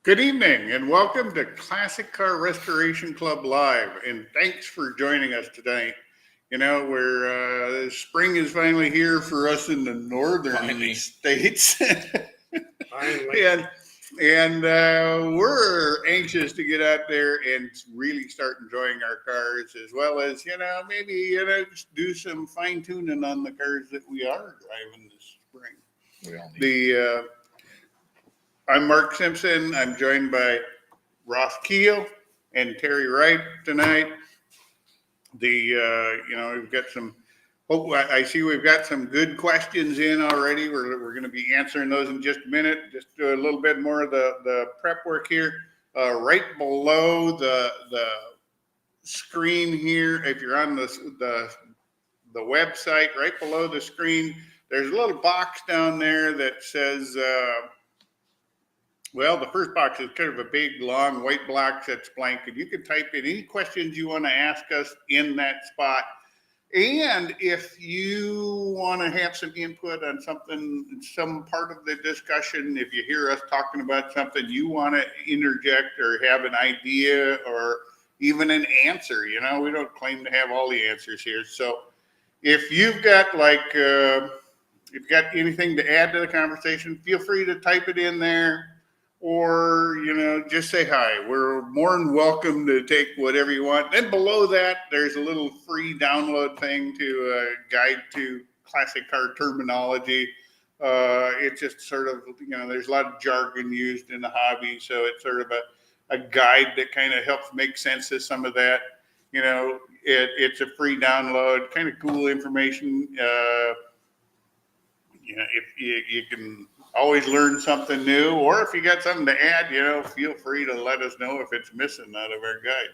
Good evening and welcome to Classic Car Restoration Club Live, and thanks for joining us tonight. You know, spring is finally here for us in the northern states. Finally. and we're anxious to get out there and really start enjoying our cars, as well as, maybe, just do some fine tuning on the cars that we are driving this spring. We all need I'm Mark Simpson. I'm joined by Ross Keel and Terry Wright tonight. We've got some. I see we've got some good questions in already. We're going to be answering those in just a minute. Just do a little bit more of the prep work here. Right below the screen here, if you're on the website, right below the screen, there's a little box down there that says. Well, the first box is kind of a big, long white block that's blank, and you can type in any questions you want to ask us in that spot. And if you want to have some input on something, some part of the discussion, if you hear us talking about something you want to interject or have an idea or even an answer, we don't claim to have all the answers here. So if you've got if you've got anything to add to the conversation, feel free to type it in there. Or, just say hi. We're more than welcome to take whatever you want. Then below that, there's a little free download thing to guide to classic car terminology. It's just sort of, there's a lot of jargon used in the hobby. So it's sort of a guide that kind of helps make sense of some of that. It's a free download, kind of cool information. If you can always learn something new, or if you got something to add, feel free to let us know if it's missing out of our guide.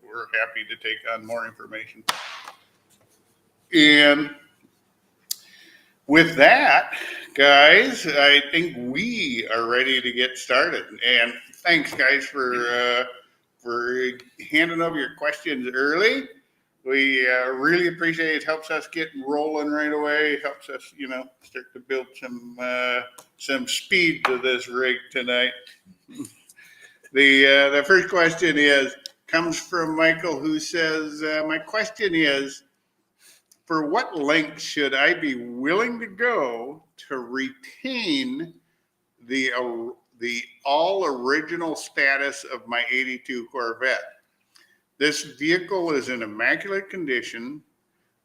We're happy to take on more information. And with that, guys, I think we are ready to get started. And thanks, guys, for handing over your questions early. We really appreciate it. It helps us get rolling right away. It helps us, start to build some speed to this rig tonight. The first question comes from Michael, who says, my question is, for what length should I be willing to go to retain the all original status of my 82 Corvette? This vehicle is in immaculate condition,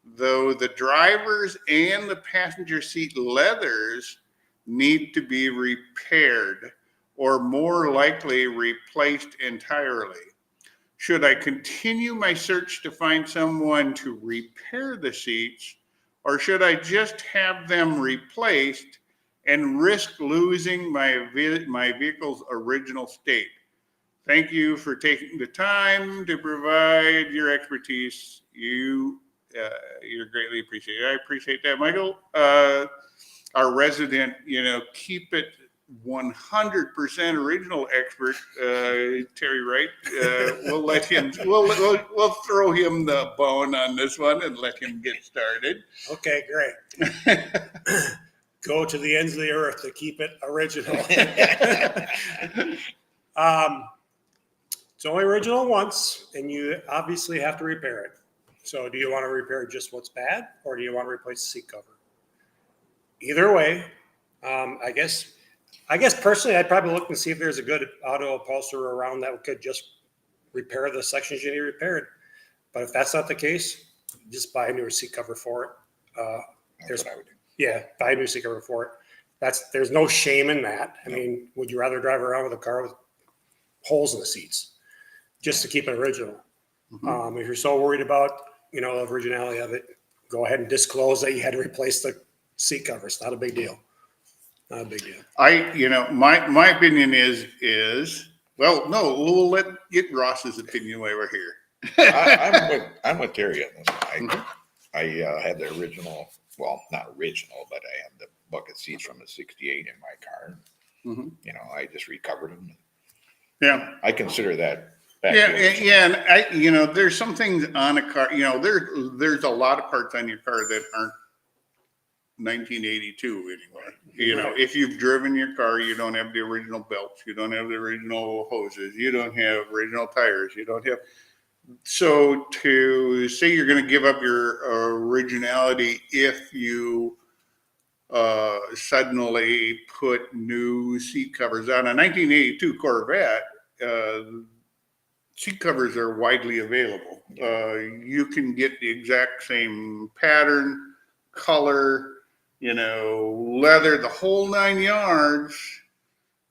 though the driver's and the passenger seat leathers need to be repaired, or more likely replaced entirely. Should I continue my search to find someone to repair the seats, or should I just have them replaced and risk losing my vehicle's original state? Thank you for taking the time to provide your expertise. You're greatly appreciated. I appreciate that, Michael. Our resident, keep it 100% original expert, Terry Wright. We'll let him. We'll throw him the bone on this one and let him get started. Okay, great. Go to the ends of the earth to keep it original. It's only original once, and you obviously have to repair it. So do you want to repair just what's bad, or do you want to replace the seat cover? Either way, I guess personally, I'd probably look and see if there's a good auto upholsterer around that could just repair the sections you need repaired. But if that's not the case, just buy a newer seat cover for it. That's what I would do. Yeah, buy a new seat cover for it. There's no shame in that. I mean, would you rather drive around with a car with holes in the seats just to keep it original? Mm-hmm. If you're so worried about, the originality of it, go ahead and disclose that you had to replace the seat covers. Not a big deal. Not a big deal. My opinion is well, no, we'll get Ross's opinion while we're here. I'm with Terry on this one. I had the original, well, not original, but I had the bucket seats from the 68 in my car. Mm-hmm. I just recovered them. Yeah. I consider that. And I, there's some things on a car, there's a lot of parts on your car that aren't 1982 anymore. You know, if you've driven your car, you don't have the original belts, you don't have the original hoses, you don't have original tires, you don't have. So to say you're going to give up your originality if you suddenly put new seat covers on a 1982 Corvette, seat covers are widely available. You can get the exact same pattern, color, you know, leather, the whole 9 yards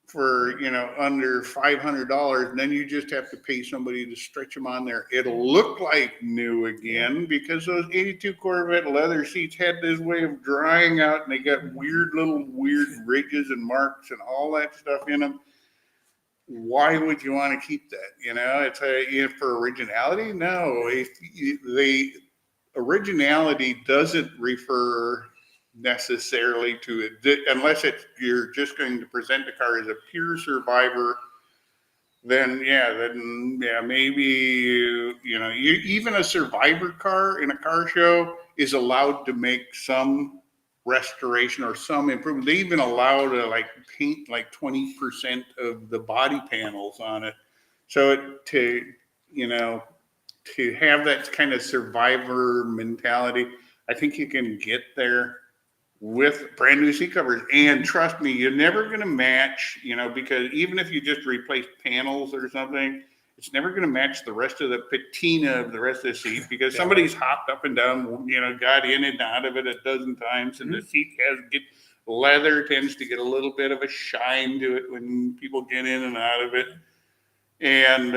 for, you know, under $500. And then you just have to pay somebody to stretch them on there. It'll look like new again because those 82 Corvette leather seats had this way of drying out and they got weird ridges and marks and all that stuff in them. Why would you want to keep that? You know, it's for originality. No, if the originality doesn't refer necessarily to it unless you're just going to present the car as a pure survivor. Then maybe you know, even a survivor car in a car show is allowed to make some restoration or some improvement. They even allow to like paint like 20% of the body panels on it. So to have that kind of survivor mentality, I think you can get there with brand new seat covers. And trust me, you're never going to match, you know, because even if you just replace panels or something, it's never going to match the rest of the patina of the rest of the seat because somebody's hopped up and down, you know, got in and out of it a dozen times, and the seat leather tends to get a little bit of a shine to it when people get in and out of it. And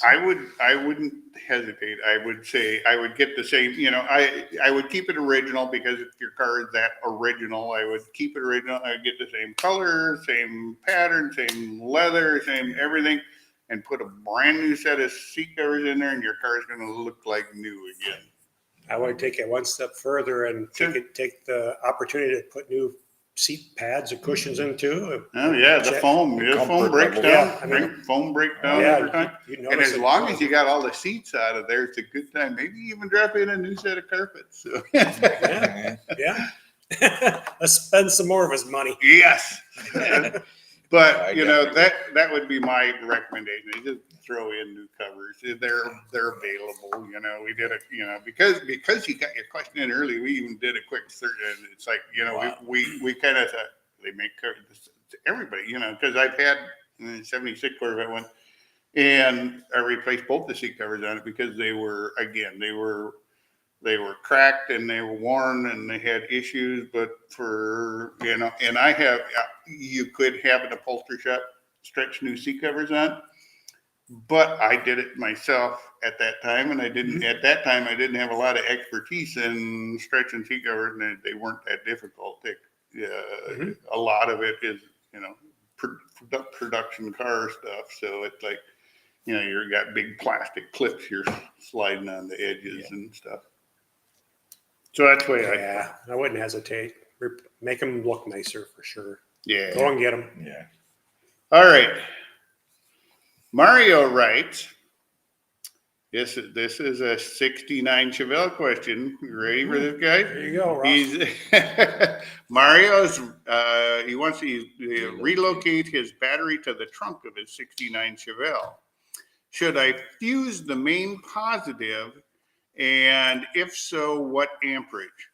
I wouldn't hesitate. I would say I would get the same, you know, I would keep it original because if your car is that original, I would keep it original. I'd get the same color, same pattern, same leather, same everything, and put a brand new set of seat covers in there, and your car is going to look like new again. I would take it one step further and take the opportunity to put new seat pads or cushions in too. Oh yeah, the foam breaks down. Yeah, I mean, foam breaks down over time. And as long as you got all the seats out of there, it's a good time. Maybe even drop in a new set of carpets. So. Yeah. Let's spend some more of his money. Yes. But you know, that would be my recommendation. Just throw in new covers. They're available. You know, we did it. You know, because you got your question in early, we even did a quick search. And it's like, you know, we kind of thought they make covers to everybody. You know, because I've had 76 Corvette one, and I replaced both the seat covers on it because they were cracked and they were worn and they had issues. But for, you know, and you could have an upholstery shop stretch new seat covers on, but I did it myself at that time. And I didn't have a lot of expertise in stretching seat covers, and they weren't that difficult. A lot of it is, you know, production car stuff. So it's like, you know, you've got big plastic clips you're sliding on the edges and stuff. So that's the way I wouldn't hesitate. Make them look nicer for sure. Yeah. Go and get them. Yeah. All right. Mario writes, this is a 69 Chevelle question. You ready for this, guy? There you go, Ross. Mario's, he wants to relocate his battery to the trunk of his 69 Chevelle. Should I fuse the main positive? And if so, what amperage?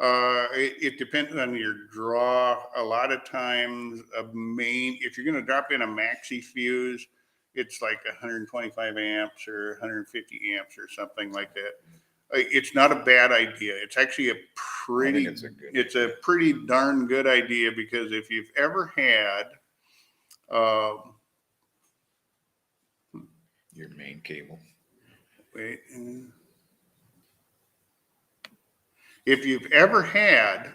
It depends on your draw. A lot of times, if you're going to drop in a maxi fuse, it's like 125 amps or 150 amps or something like that. It's not a bad idea. It's actually a pretty darn good idea, because if you've ever had your main cable. If you've ever had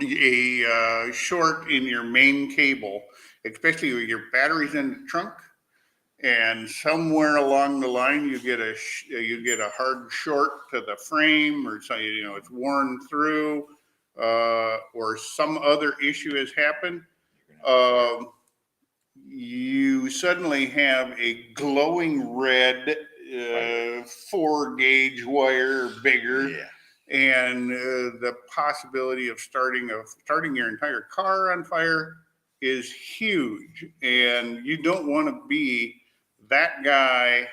a short in your main cable, especially with your batteries in the trunk, and somewhere along the line you get a hard short to the frame, or so, you know, it's worn through, or some other issue has happened, you suddenly have a glowing red 4-gauge wire, bigger. Yeah. and the possibility of starting your entire car on fire is huge, and you don't want to be that guy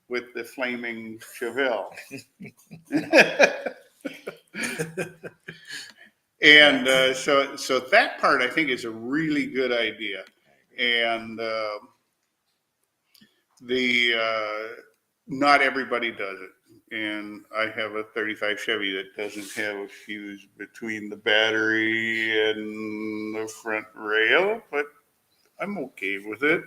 with the flaming Chevelle. And so that part I think is a really good idea, and not everybody does it. And I have a 35 Chevy that doesn't have a fuse between the battery and the front rail, but I'm okay with it.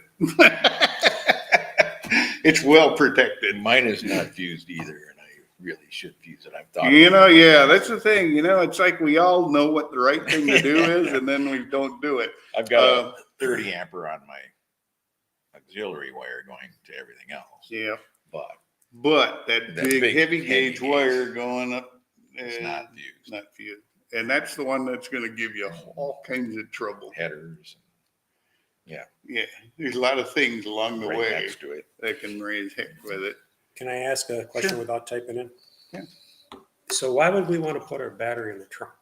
It's well protected. Mine is not fused either, and I really should fuse it. I've thought. Yeah, that's the thing. It's like we all know what the right thing to do is, and then we don't do it. I've got a 30 ampere on my auxiliary wire going to everything else. Yeah. But that big heavy gauge wire going up is not fused. Not fused. And that's the one that's going to give you all kinds of trouble. Headers. Yeah. There's a lot of things along the way next to it that can raise heck with it. Can I ask a question without typing in? Yeah. So why would we want to put our battery in the trunk?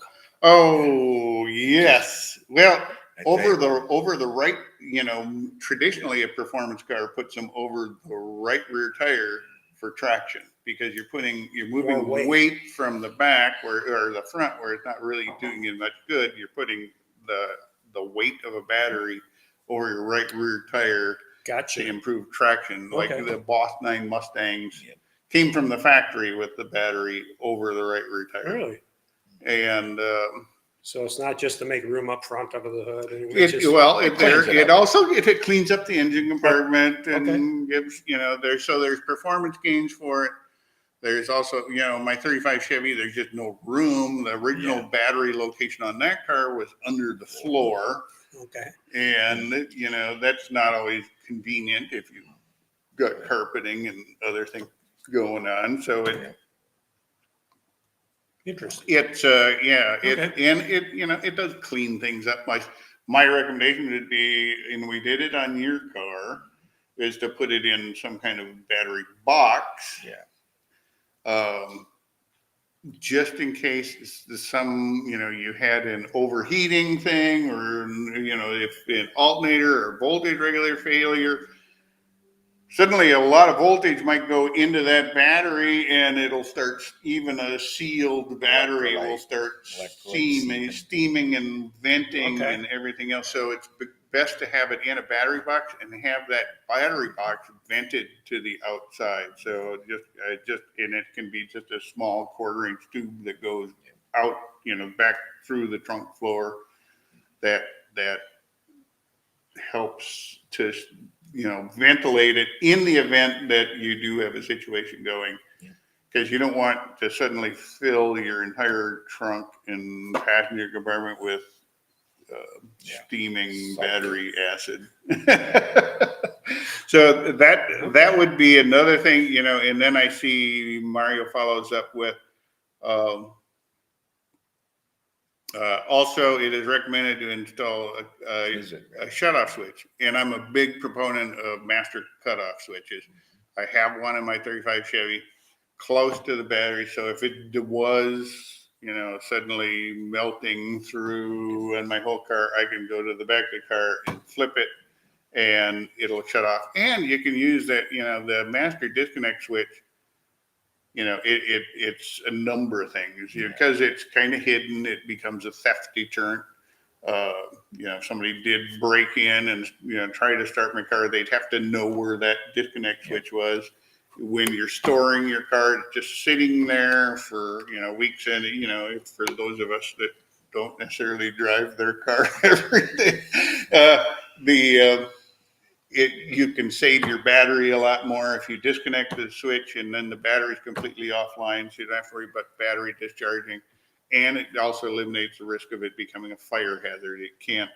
Oh, yes. Well, over the right, traditionally a performance car puts them over the right rear tire for traction, because you're moving weight from the back or the front where it's not really doing you much good. You're putting the weight of a battery over your right rear tire to improve traction. Like the Boss 9 Mustangs came from the factory with the battery over the right rear tire. Really? And so it's not just to make room up front under the hood. It cleans up the engine compartment and gives, there's performance gains for it. There's also, my 35 Chevy, there's just no room. The original battery location on that car was under the floor. Okay. And, that's not always convenient if you've got carpeting and other things going on. So interesting. It's it does clean things up. My recommendation would be, and we did it on your car, is to put it in some kind of battery box. Just in case you had an overheating thing, or if an alternator or voltage regulator failure. Suddenly a lot of voltage might go into that battery, and it'll start, even a sealed battery will start steaming and venting and everything else. So it's best to have it in a battery box and have that battery box vented to the outside. So and it can be just a small 1/4-inch tube that goes out, back through the trunk floor. That helps to ventilate it in the event that you do have a situation going, because you don't want to suddenly fill your entire trunk and passenger compartment with steaming battery acid. So that would be another thing, and then I see Mario follows up with also, it is recommended to install a shutoff switch, and I'm a big proponent of master cutoff switches. I have one in my 35 Chevy close to the battery, so if it was, suddenly melting through in my whole car, I can go to the back of the car and flip it, and it'll shut off. And you can use that, the master disconnect switch. It's a number of things, because it's kind of hidden. It becomes a theft deterrent. If somebody did break in and, try to start my car, they'd have to know where that disconnect switch was. When you're storing your car, it's just sitting there for, weeks. And, for those of us that don't necessarily drive their car every day, you can save your battery a lot more if you disconnect the switch and then the battery's completely offline, so you don't have to worry about battery discharging. And it also eliminates the risk of it becoming a fire hazard. It can't,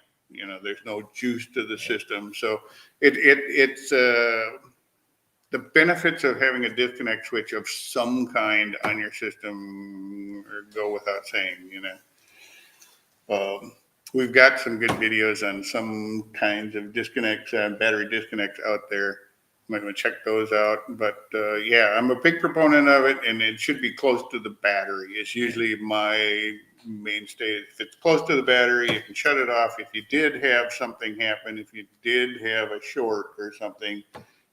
there's no juice to the system. So it's the benefits of having a disconnect switch of some kind on your system go without saying, We've got some good videos on some kinds of disconnects, battery disconnects out there. I'm going to check those out. But yeah, I'm a big proponent of it, and it should be close to the battery. It's usually my mainstay. If it's close to the battery, you can shut it off. If you did have something happen, if you did have a short or something,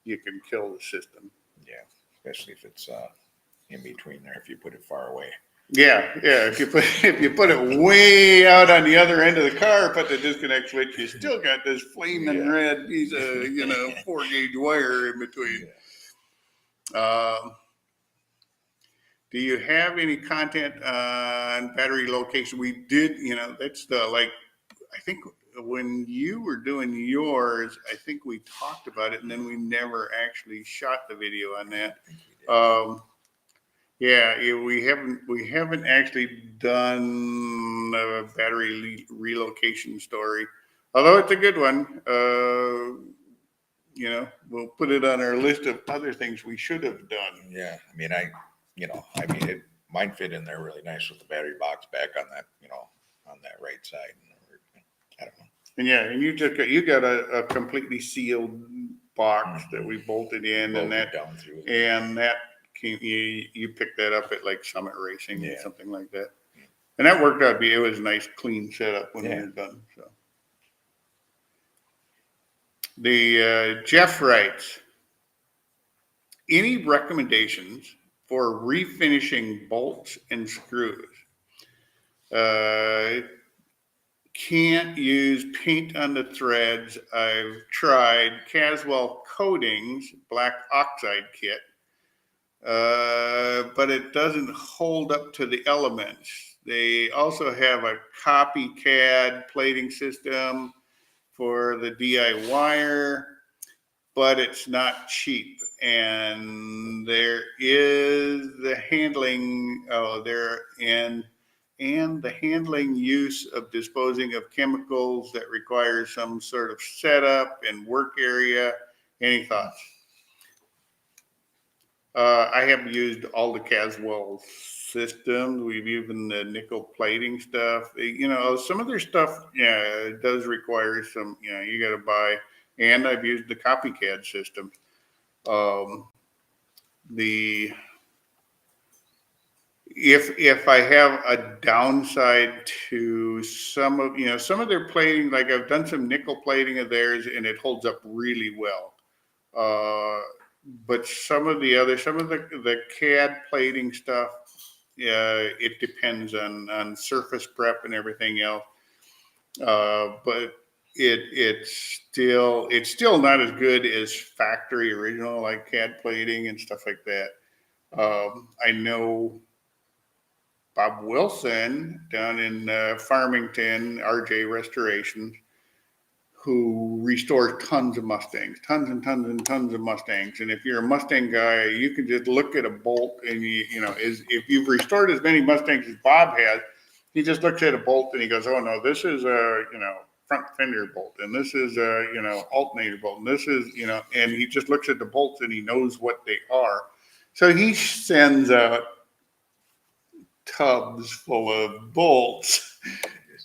you can kill the system. Yeah, especially if it's in between there, if you put it far away. Yeah. If you put it way out on the other end of the car, put the disconnect switch, you still got this flaming red piece of 4-gauge wire in between. Do you have any content on battery location? We did, that's I think when you were doing yours, I think we talked about it, and then we never actually shot the video on that. Yeah, we haven't actually done a battery relocation story, although it's a good one. We'll put it on our list of other things we should have done. Yeah, mine fit in there really nice with the battery box back on that, on that right side. I don't know. And yeah, and you got a completely sealed box that we bolted in, and that down through. And that came, you picked that up at like Summit Racing or Yeah. something like that. And that worked out. It was a nice, clean setup when we were done. So the Jeff writes, any recommendations for refinishing bolts and screws? Can't use paint on the threads. I've tried Caswell Coatings black oxide kit, but it doesn't hold up to the elements. They also have a copycat plating system for the DIYer, but it's not cheap. And there is the handling, and the handling use of disposing of chemicals that requires some sort of setup and work area. Any thoughts? I have used all the Caswell systems. We've even the nickel plating stuff. Some of their stuff, it does require some, you got to buy. And I've used the copycat system. If I have a downside to some of their plating, like I've done some nickel plating of theirs and it holds up really well. But some of the CAD plating stuff, it depends on surface prep and everything else. But it's still not as good as factory original, like CAD plating and stuff like that. I know Bob Wilson down in Farmington, RJ Restoration, who restores tons of Mustangs, tons and tons and tons of Mustangs. And if you're a Mustang guy, you can just look at a bolt and if you've restored as many Mustangs as Bob has, he just looks at a bolt and he goes, oh no, this is a, front fender bolt, and this is a, alternator bolt, and this is, and he just looks at the bolts and he knows what they are. So he sends out tubs full of bolts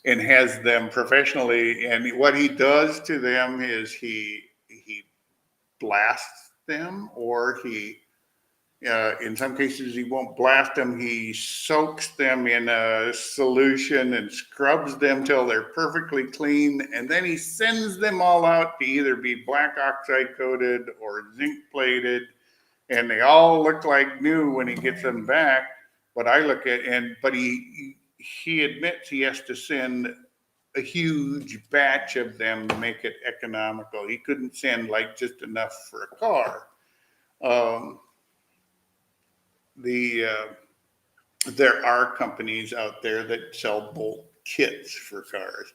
and has them professionally. And what he does to them is he blasts them, or in some cases he won't blast them. He soaks them in a solution and scrubs them till they're perfectly clean. And then he sends them all out to either be black oxide coated or zinc plated. And they all look like new when he gets them back. But I look at, but he admits he has to send a huge batch of them to make it economical. He couldn't send like just enough for a car. There are companies out there that sell bolt kits for cars.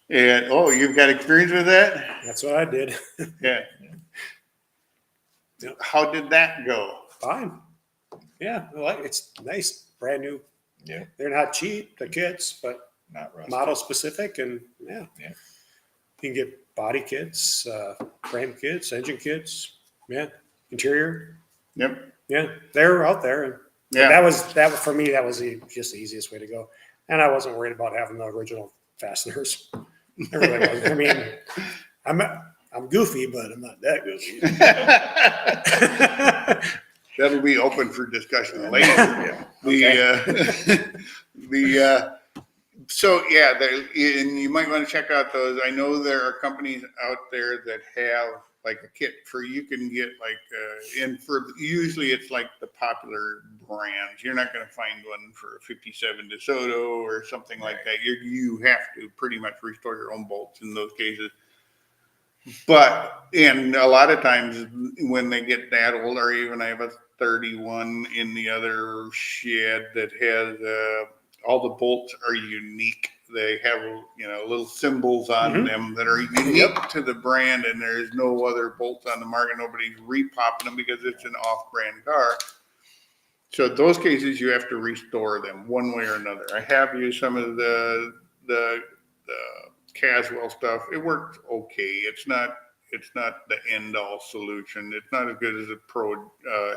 And you've got experience with that? That's what I did. Yeah. Yep. How did that go? Fine. Yeah, it's nice, brand new. Yeah. They're not cheap, the kits, but Not rusty. model specific, and you can get body kits, frame kits, engine kits, interior. Yep. Yeah, they're out there, and that was for me. That was just the easiest way to go, and I wasn't worried about having the original fasteners. I really wasn't. I mean, I'm I'm goofy, but I'm not that goofy. That'll be open for discussion later. Yeah. So yeah, and you might want to check out those. I know there are companies out there that have like a kit for, you can get like, and for usually it's like the popular brands. You're not going to find one for a 57 DeSoto or something like that. You have to pretty much restore your own bolts in those cases. But, and a lot of times when they get that old, or even I have a 31 in the other shed that has, all the bolts are unique. They have, little symbols on them that are unique to the brand, and there's no other bolts on the market. Nobody's repopping them because it's an off-brand car. So in those cases, you have to restore them one way or another. I have used some of the Caswell stuff. It works okay. It's not the end all solution. It's not as good as a pro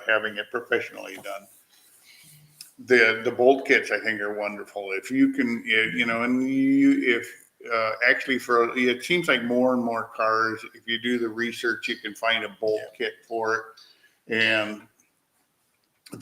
having it professionally done. The bolt kits I think are wonderful. If you can, actually it seems like more and more cars, if you do the research, you can find a bolt kit for it, and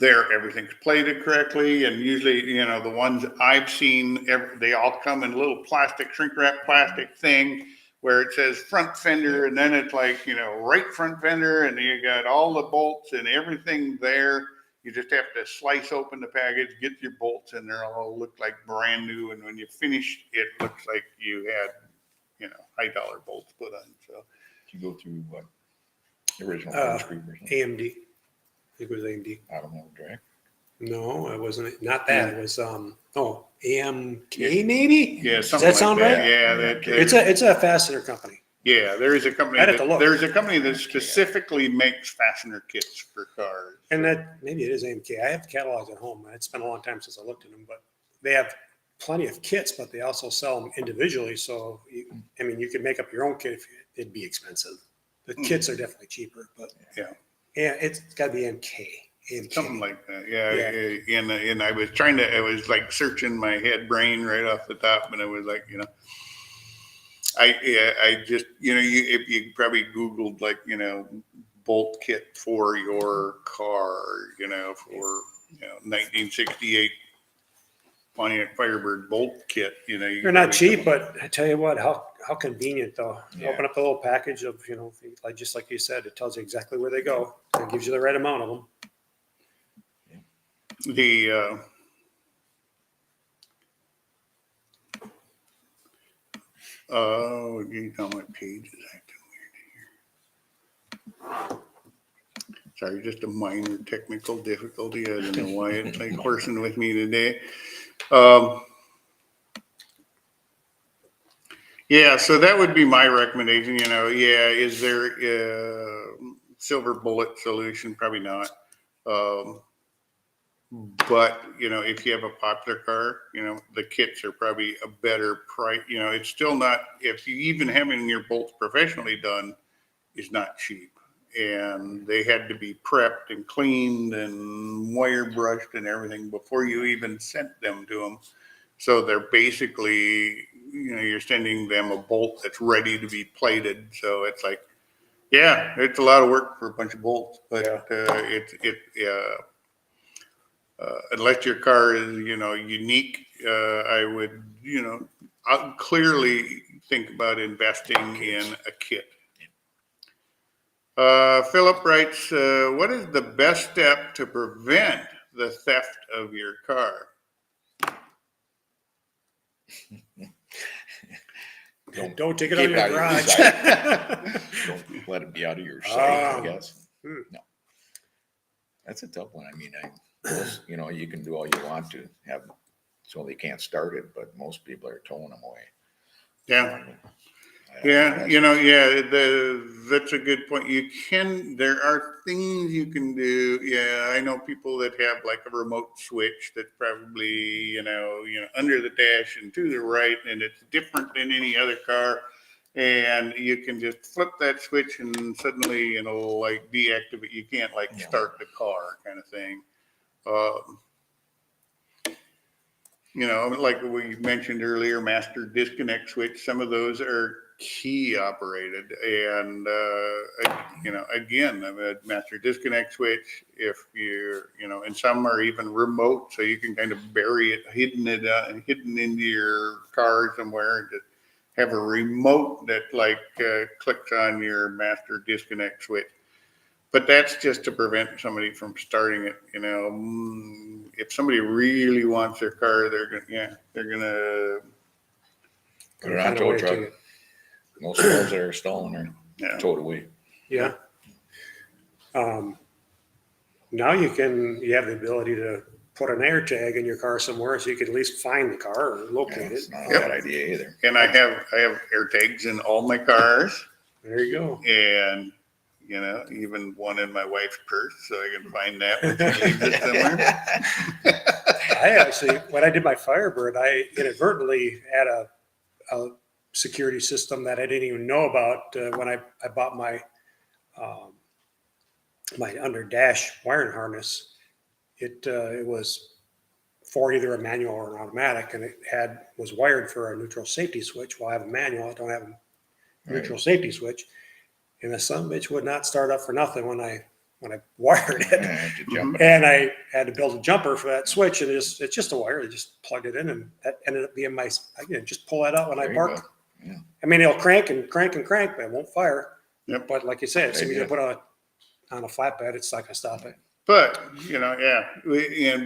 everything's plated correctly, and usually, the ones I've seen, they all come in a little plastic, shrink wrap plastic thing where it says front fender, and then it's like, right front fender, and you got all the bolts and everything there. You just have to slice open the package, get your bolts in there, all look like brand new, and when you finish, it looks like you had, high dollar bolts put on. So Did you go through what? Original Finish Group or something? AMD. I think it was AMD. Automotive Direct? No, it wasn't. Not that. It was AMK maybe. yeah, Does something that like sound that. right? Yeah, It's a fastener company. yeah. There is a company. I'd have to look. There's a company that specifically makes fastener kits for cars. And that maybe it is AMK. I have catalogs at home. It's been a long time since I looked at them, but they have plenty of kits, but they also sell them individually. So, you could make up your own kit. It'd be expensive. The kits are definitely cheaper, but Yeah, it's got to be MK. something like that. Yeah. And I was like searching my brain right off the top, and I was like, I just, if you probably Googled like, bolt kit for your car, for 1968 Pontiac Firebird bolt kit, They're not cheap, but I tell you what, how convenient though. Yeah. Open up the little package of, like just like you said, it tells you exactly where they go. It gives you the right amount of them. The you know my page is acting weird here. Sorry, just a minor technical difficulty. I don't know why it's like horsing with me today. Yeah, so that would be my recommendation. Is there a silver bullet solution? Probably not. But if you have a popular car, the kits are probably a better price. It's still not, if you even having your bolts professionally done is not cheap, and they had to be prepped and cleaned and wire brushed and everything before you even sent them to them. So they're basically, you're sending them a bolt that's ready to be plated. So it's like, yeah, it's a lot of work for a bunch of bolts, but unless your car is, unique, I would, I'll clearly think about investing in a kit. Philip writes, what is the best step to prevent the theft of your car? Don't take it out of your garage. Don't let it be out of your sight, I guess. No. That's a tough one. You can do all you want to have so they can't start it, but most people are towing them away. Yeah. That's a good point. There are things you can do. Yeah, I know people that have like a remote switch that's probably, under the dash and to the right, and it's different than any other car. And you can just flip that switch and suddenly, like deactivate. You can't start the car kind of thing. Like we mentioned earlier, master disconnect switch. Some of those are key operated, and again, a master disconnect switch. If and some are even remote, so you can kind of bury it, hidden into your car somewhere, and just have a remote that clicks on your master disconnect switch. But that's just to prevent somebody from starting it. If somebody really wants their car, they're gonna Put it on Find a tow way to truck. it. Most of those that are stolen are Yeah. towed away. Yeah. Now you have the ability to put an air tag in your car somewhere so you can at least find the car or Yeah, locate it's it. not a bad idea either. And I have air tags in all my cars, There you go. and even one in my wife's purse, so I can find that when she leaves it somewhere. I actually, when I did my Firebird, I inadvertently had a security system that I didn't even know about when I bought my my under dash wiring harness. It was for either a manual or an automatic, and it was wired for a neutral safety switch. Well, I have a manual, I don't have a neutral safety switch, and the son of a bitch would not start up for nothing when I wired it. Yeah, to jump it. And I had to build a jumper for that switch, and it's just a wire. I just plugged it in, and that ended up being I just pull that out when There I you park. go. Yeah. I mean, it'll crank and crank and crank, but it won't fire. Yep. But like you said, if Good somebody idea. put on a flatbed, it's not gonna stop it. But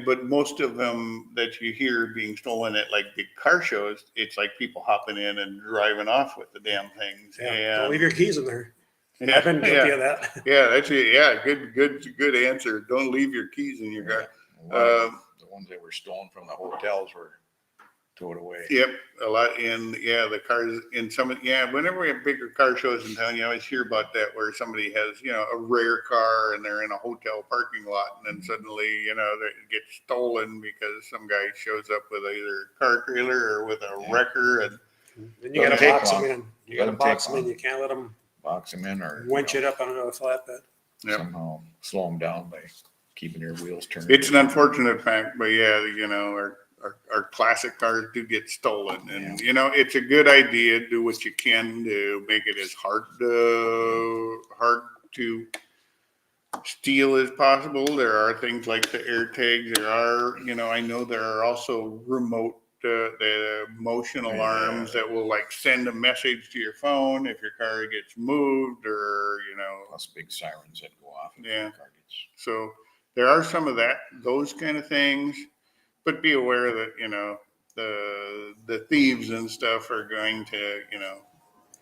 but most of them that you hear being stolen at big car shows, it's like people hopping in and driving off with the damn things. Yeah, don't And leave your keys in there. yeah, I've been guilty yeah, of that. yeah, that's it. Yeah, good answer. Don't leave your keys in your car. A lot of the ones that were stolen from the hotels were towed away. Yep, a lot the cars in whenever we have bigger car shows in town, you always hear about that where somebody has, a rare car and they're in a hotel parking lot, and then suddenly, it gets stolen because some guy shows up with either a car trailer or with a wrecker, and Then you gotta take box long. them in. You Let gotta 'em box take them in. long. You can't let them Box them in or winch it up on another flatbed. Yep. somehow slow them down by keeping their wheels turned. it's an unfortunate fact, but our classic cars do get stolen, and it's a good idea. Do what you can to make it as hard to steal as possible. There are things like the air tags. There are, I know there are also remote the motion alarms that will send a message to your phone if your car gets moved, or Plus big sirens that go off. If Yeah. the car gets. so there are some of those kind of things. But be aware that, the thieves and stuff are going to,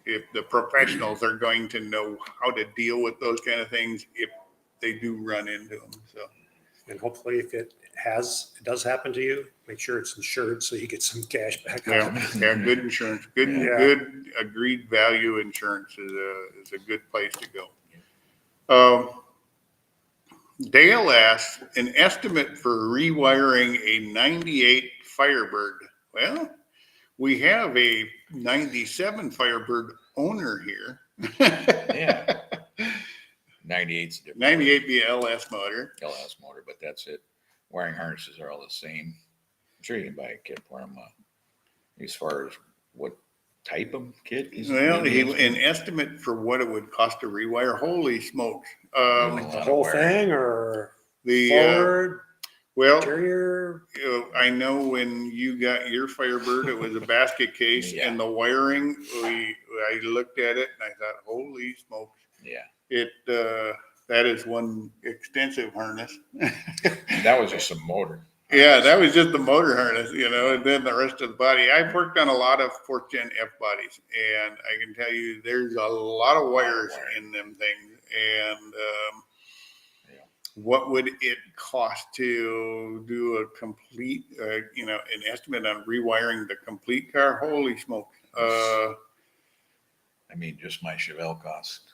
if the professionals are going to know how to deal with those kind of things if they do run into them. So, And hopefully, if it does happen to you, make sure it's insured so you get some cash back. yeah, good insurance, good agreed value insurance is a good place to go. Dale asks, an estimate for rewiring a 98 Firebird. Well, we have a 97 Firebird owner here. Yeah. 98's different. 98 be LS motor. LS motor, but that's it. Wiring harnesses are all the same. I'm sure you can buy a kit for them. As far as what type of kit? Well, an estimate for what it would cost to rewire. Holy smokes! Like the whole thing, or The forward, well, interior. I know when you got your Firebird, it was a basket case, Yeah. and the wiring. I looked at it and I thought, holy smokes! Yeah. That is one extensive harness. That was just a motor. Yeah, that was just the motor harness, and then the rest of the body. I've worked on a lot of 4th Gen F bodies, and I can tell you there's a lot of wires in them things. And what would it cost to do a complete, an estimate on rewiring the complete car? Holy smokes. Just my Chevelle cost,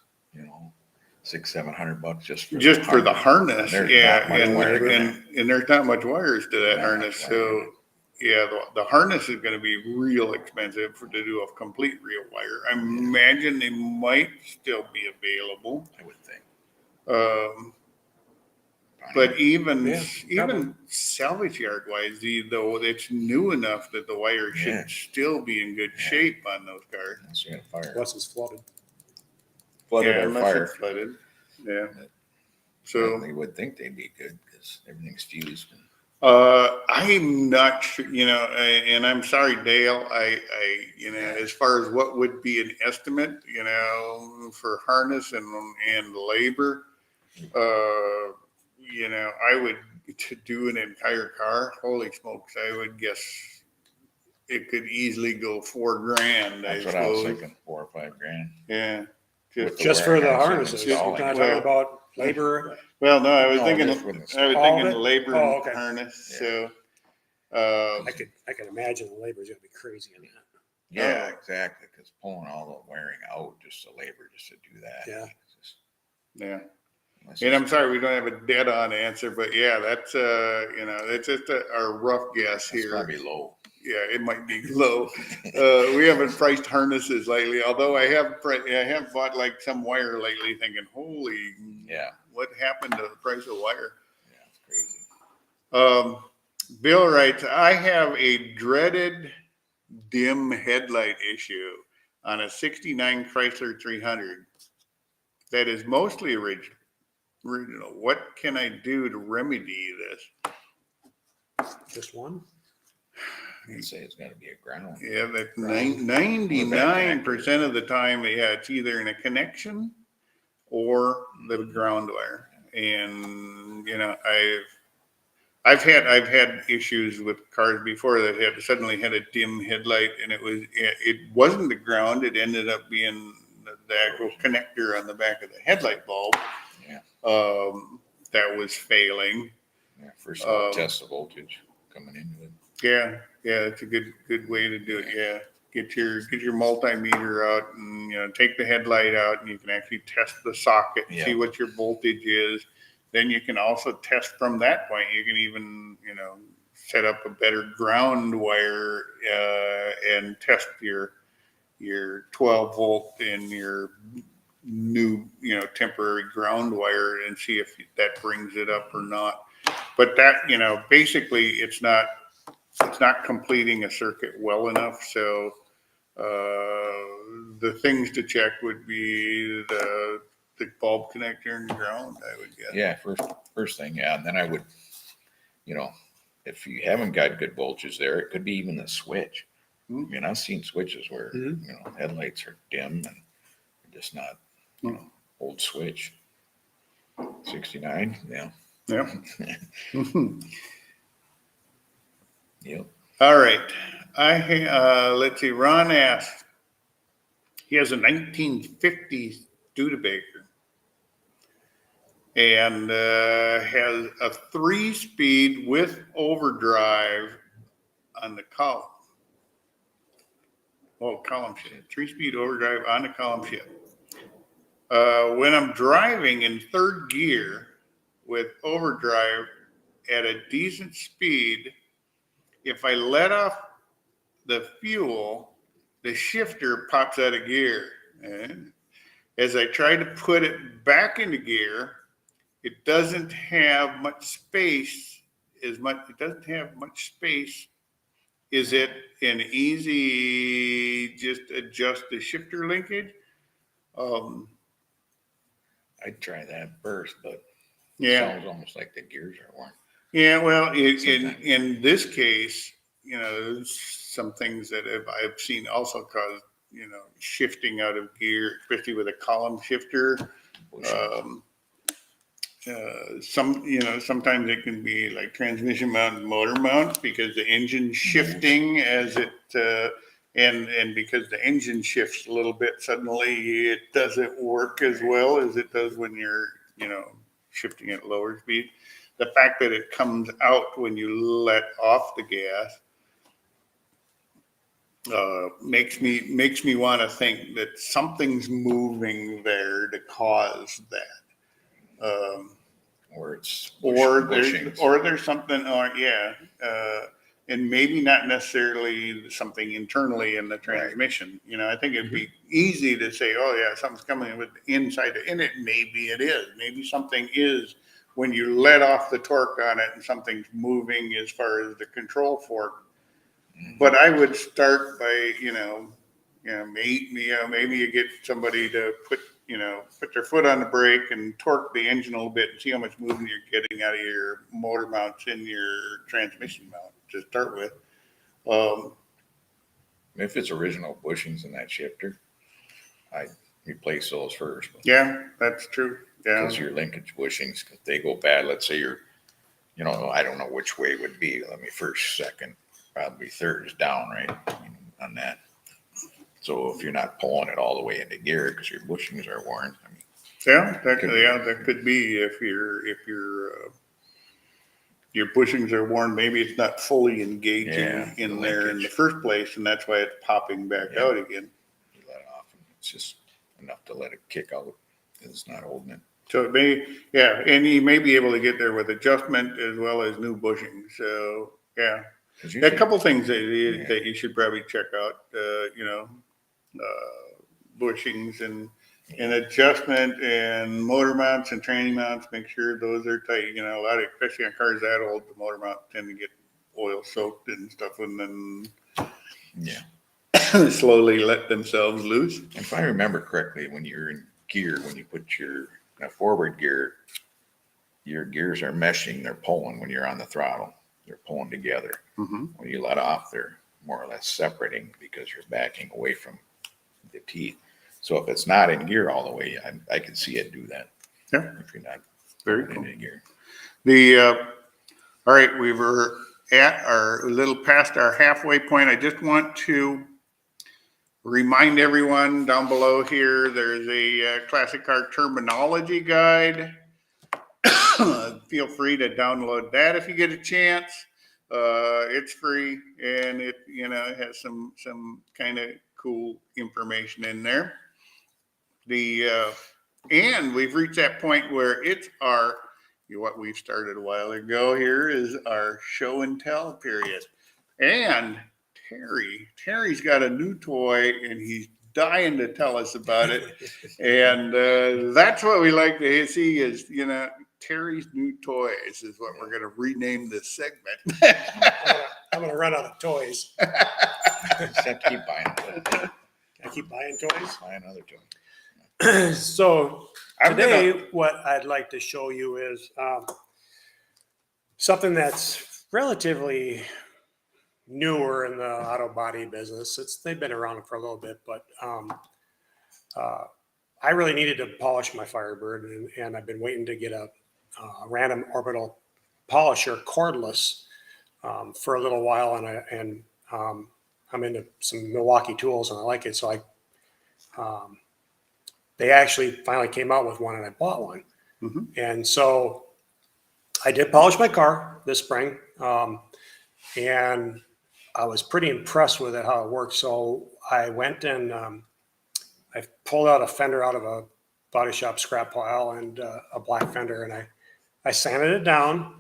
$600-700 just for the harness. There's Yeah. not much And wire in and there's not much wires to that Not harness. much wire in So yeah, the harness is going to be real expensive to do a complete real wire. I imagine they might still be available. I would think. on it. But even Yeah, even salvage yard wise, though it's new enough that the wire should Yeah. still be in good shape on those cars. Unless you had a fire. Unless it's flooded. Flooded Yeah, or unless fire. it's flooded. Yeah. But So they would think they'd be good because everything's fused. And I'm not sure, and I'm sorry, Dale. As far as what would be an estimate, for harness and labor, I would to do an entire car. Holy smokes! I would guess it could easily go $4,000. that's I what I was suppose. thinking, $4 or $5 grand. Yeah. With Just for the wiring harnesses. You're installing not it. talking about labor. Well, no, I was No, thinking. just with the I was all thinking of it? labor Oh, and okay. harness. Yeah. So. I can imagine the labor is going to be crazy in that. Yeah, Oh. exactly. Because pulling all the wiring out, just the labor, just to do that. Yeah. It's just- Yeah. unless And it's- I'm sorry we don't have a dead on answer, but yeah, that's that's just a rough guess it's here. probably low. Yeah, it might be low. We haven't priced harnesses lately, although I have bought like some wire lately, thinking, holy, Yeah. what happened to the price of wire? Yeah, it's crazy. Bill writes, I have a dreaded dim headlight issue on a '69 Chrysler 300 that is mostly original. What can I do to remedy this? Just one? I'd say it's got to be a ground. Yeah, that Right. 99% of the time, yeah, it's either in a connection or the ground wire. And I've had issues with cars before that had suddenly had a dim headlight, and it wasn't the ground. It ended up being the actual connector on the back of the headlight bulb. Yeah. That was failing. Yeah. First of all, test the voltage coming into it. Yeah, it's a good way to do it. Yeah, get your multimeter out and take the headlight out, and you can actually test the socket, see what your voltage is. Then you can also test from that point. You can even set up a better ground wire and test your 12 volt and your new temporary ground wire and see if that brings it up or not. But that basically it's not completing a circuit well enough. So the things to check would be the bulb connector and ground, I would guess. Yeah, first thing, yeah. And then I would, if you haven't got good voltage there, it could be even the switch. I mean, I've seen switches where, headlights are dim and just not, old switch. 69, yeah. Yep. Yep. All right. Let's see. Ron asked. He has a 1950 Studebaker and has a 3-speed with overdrive on the column. Oh, column shift. 3-speed overdrive on the column shift. When I'm driving in third gear with overdrive at a decent speed, if I let off the fuel, the shifter pops out of gear. And as I try to put it back into gear, it doesn't have much space. It doesn't have much space. Is it an easy just adjust the shifter linkage? I'd try that first, but Yeah. it sounds almost like the gears are worn. Yeah, well, in Sometimes. in this case, there's some things that I've seen also cause shifting out of gear, especially with a column shifter. Sometimes it can be like transmission mount and motor mount because the engine's shifting as it and because the engine shifts a little bit, suddenly it doesn't work as well as it does when you're shifting at lower speed. The fact that it comes out when you let off the gas makes me want to think that something's moving there to cause that. Or it's Or bushings. there's something, and maybe not necessarily something internally in the transmission. I think it'd be easy to say, oh yeah, something's coming with inside, and maybe it is. Maybe something is when you let off the torque on it and something's moving as far as the control fork. But I would start by, maybe you get somebody to put their foot on the brake and torque the engine a little bit and see how much movement you're getting out of your motor mounts in your transmission mount to start with. If it's original bushings in that shifter, I replace those first. Yeah, that's true. Yeah. Because your linkage bushings, if they go bad, let's say I don't know which way it would be. Let me first, second, probably third is down, right? On that. So if you're not pulling it all the way into gear because your bushings are worn, I mean. Yeah, that could be if your bushings are worn, maybe it's not fully engaging in there in the first place, and that's why it's popping back out again. You let it off, and it's just enough to let it kick out. It's not holding it. So it may, and you may be able to get there with adjustment as well as new bushings. So a couple things that you should probably check out. Bushings and adjustment and motor mounts and training mounts. Make sure those are tight. A lot of, especially on cars that old, the motor mounts tend to get oil soaked and stuff, and then slowly let themselves loose. If I remember correctly, when you're in gear, when you put your forward gear, your gears are meshing, they're pulling when you're on the throttle. They're pulling together. Mm-hmm. When you let off, they're more or less separating because you're backing away from the teeth. So if it's not in gear all the way, I can see it do that. Yeah. If you're not Very cool. in gear. All right, we were at a little past our halfway point. I just want to remind everyone down below here, there's a classic car terminology guide. Feel free to download that if you get a chance. It's free, and it has some kind of cool information in there. And we've reached that point where it's what we started a while ago here is our show and tell period. And Terry's got a new toy, and he's dying to tell us about it. And that's what we like to see is, Terry's new toys is what we're going to rename this segment. I'm going to run out of toys. Just keep buying them. I keep buying toys. Buy another toy. So today, what I'd like to show you is something that's relatively newer in the auto body business. They've been around for a little bit, but I really needed to polish my Firebird, and I've been waiting to get a random orbital polisher cordless for a little while, and I'm into some Milwaukee tools, and I like it. So they actually finally came out with one, and I bought one. Mm-hmm. And so I did polish my car this spring, and I was pretty impressed with it, how it worked. So I went and I pulled out a fender out of a body shop scrap pile and a black fender, and I sanded it down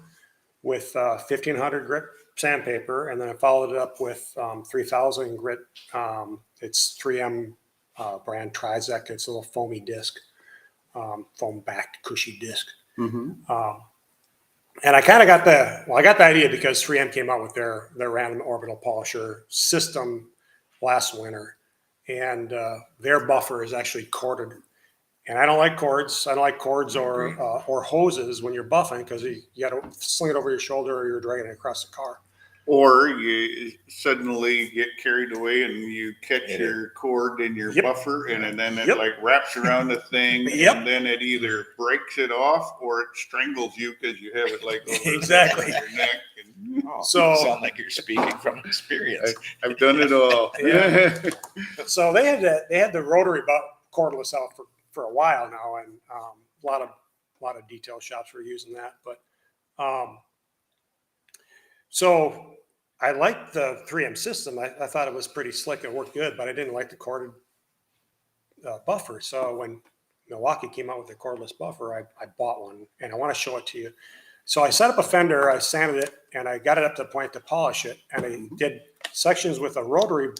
with 1500 grit sandpaper, and then I followed it up with 3000 grit. It's 3M brand Trizec. It's a little foamy disc, foam backed cushy disc. Mm-hmm. And I kind of got the idea because 3M came out with their random orbital polisher system last winter, and their buffer is actually corded. And I don't like cords. I don't like cords or hoses when you're buffing, because you got to sling it over your shoulder or you're dragging it across the car. Or you suddenly get carried away and you catch your cord in your buffer, and then it like wraps around the thing, and then it either breaks it off or it strangles you because you have it like over exactly your neck. And, so you sound like you're speaking from experience. I've done it all. So they had the rotary cordless out for a while now, and a lot of detail shops were using that, but so I liked the 3M system. I thought it was pretty slick and worked good, but I didn't like the corded buffer. So when Milwaukee came out with the cordless buffer, I bought one, and I want to show it to you. So I set up a fender, I sanded it, and I got it up to the point to polish it, and I did sections with a rotary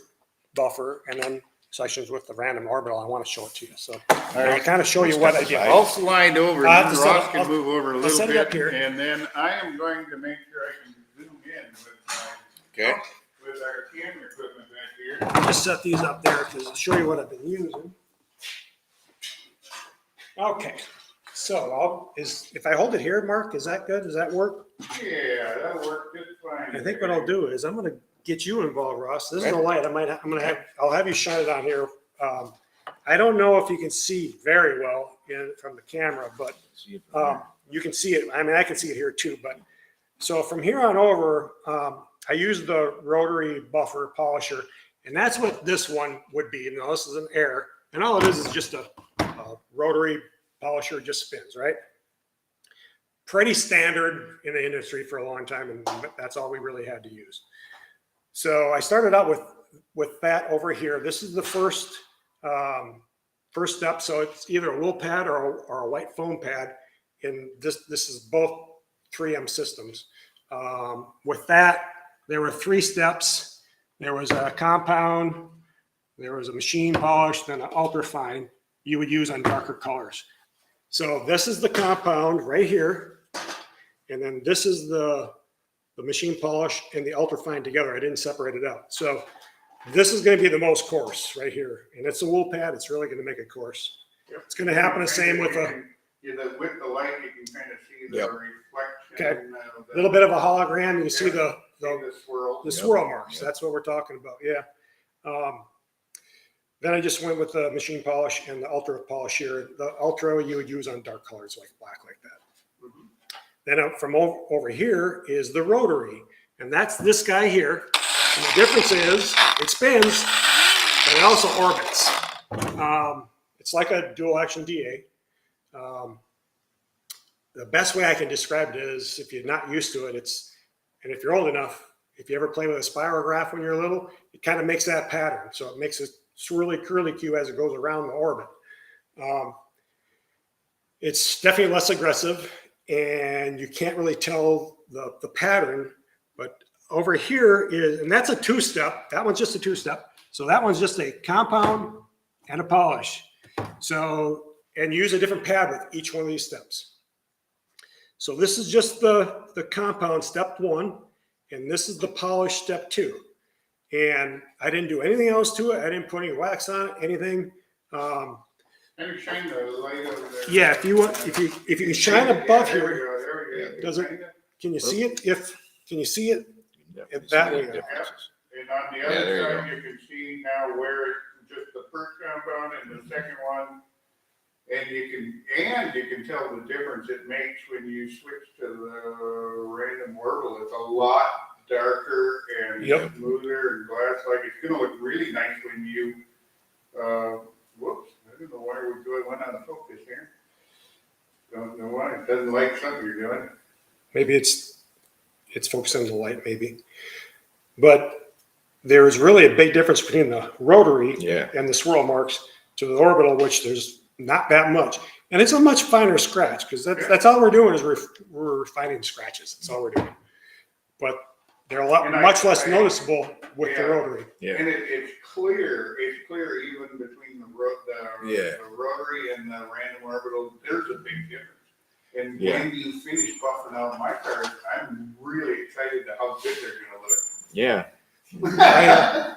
buffer, and then sections with the random orbital. I want to show it to you. So I'll right. kind of show you what I did. I'll slide over, I'll and have to Ross set- can I'll- move over a I'll little set it up bit, here. and then I am going to make sure I can zoom in Okay. with our camera equipment back here. I'll just set these up there because I'll show you what I've been using. Okay, so if I hold it here, Mark, is that good? Does that work? Yeah, that'll work just fine. I think what I'll do is I'm going to get you involved, Ross. This is the light. I'll have you shine it on here. I don't know if you can see very well from the camera, but you can see it. I mean, I can see it here too. But so from here on over, I use the rotary buffer polisher, and that's what this one would be. You know, this is an air, and all it is just a rotary polisher, just spins, right? Pretty standard in the industry for a long time, and that's all we really had to use. So I started out with that over here. This is the first step. So it's either a wool pad or a white foam pad. And this is both 3M systems. With that, there were 3 steps. There was a compound, there was a machine polish, then an ultra fine you would use on darker colors. So this is the compound right here. And then this is the machine polish and the ultra fine together. I didn't separate it out. So this is going to be the most coarse right here. And it's a wool pad. It's really going to make it coarse. Yep. It's going to happen the same with with the light, you can kind of see the reflection. Okay. A little bit of a hologram. You see the swirl marks. That's what we're talking about. Yeah. Then I just went with the machine polish and the ultra polish here. The ultra you would use on dark colors like black, like that. Mm-hmm. Then from over here is the rotary, and that's this guy here. And the difference is it spins, but it also orbits. It's like a dual action DA. The best way I can describe it is, if you're not used to it, and if you're old enough, if you ever play with a spirograph when you're little, it kind of makes that pattern. So it makes a swirly curlicue as it goes around the orbit. It's definitely less aggressive, and you can't really tell the pattern. But over here is, and that's a 2-step. That one's just a 2-step. So that one's just a compound and a polish. So, and use a different pad with each one of these steps. So this is just the compound, step 1, and this is the polish, step 2. And I didn't do anything else to it. I didn't put any wax on it, anything. Maybe shine the light over there. Yeah, if you shine above here, there we go. does it? Can you see it? Can you see it? That way. And on the other side, you can see now where it's just the first compound and the second one. And you can tell the difference it makes when you switch to the random orbital. It's a lot darker and smoother and glass-like. It's going to look really nice when you, whoops, I don't know why we went out of focus here. Don't know why. It doesn't like something you're doing. Maybe it's focused on the light, maybe. But there is really a big difference between the rotary and the swirl marks to the orbital, which there's not that much. And it's a much finer scratch, because that's all we're doing is we're refining scratches. That's all we're doing. But they're much less noticeable with the rotary. Yeah. And it's clear. It's clear even between the rotary and the random orbital. There's a big difference. And when you finish buffing out my cars, I'm really excited to how good they're going to look. Yeah.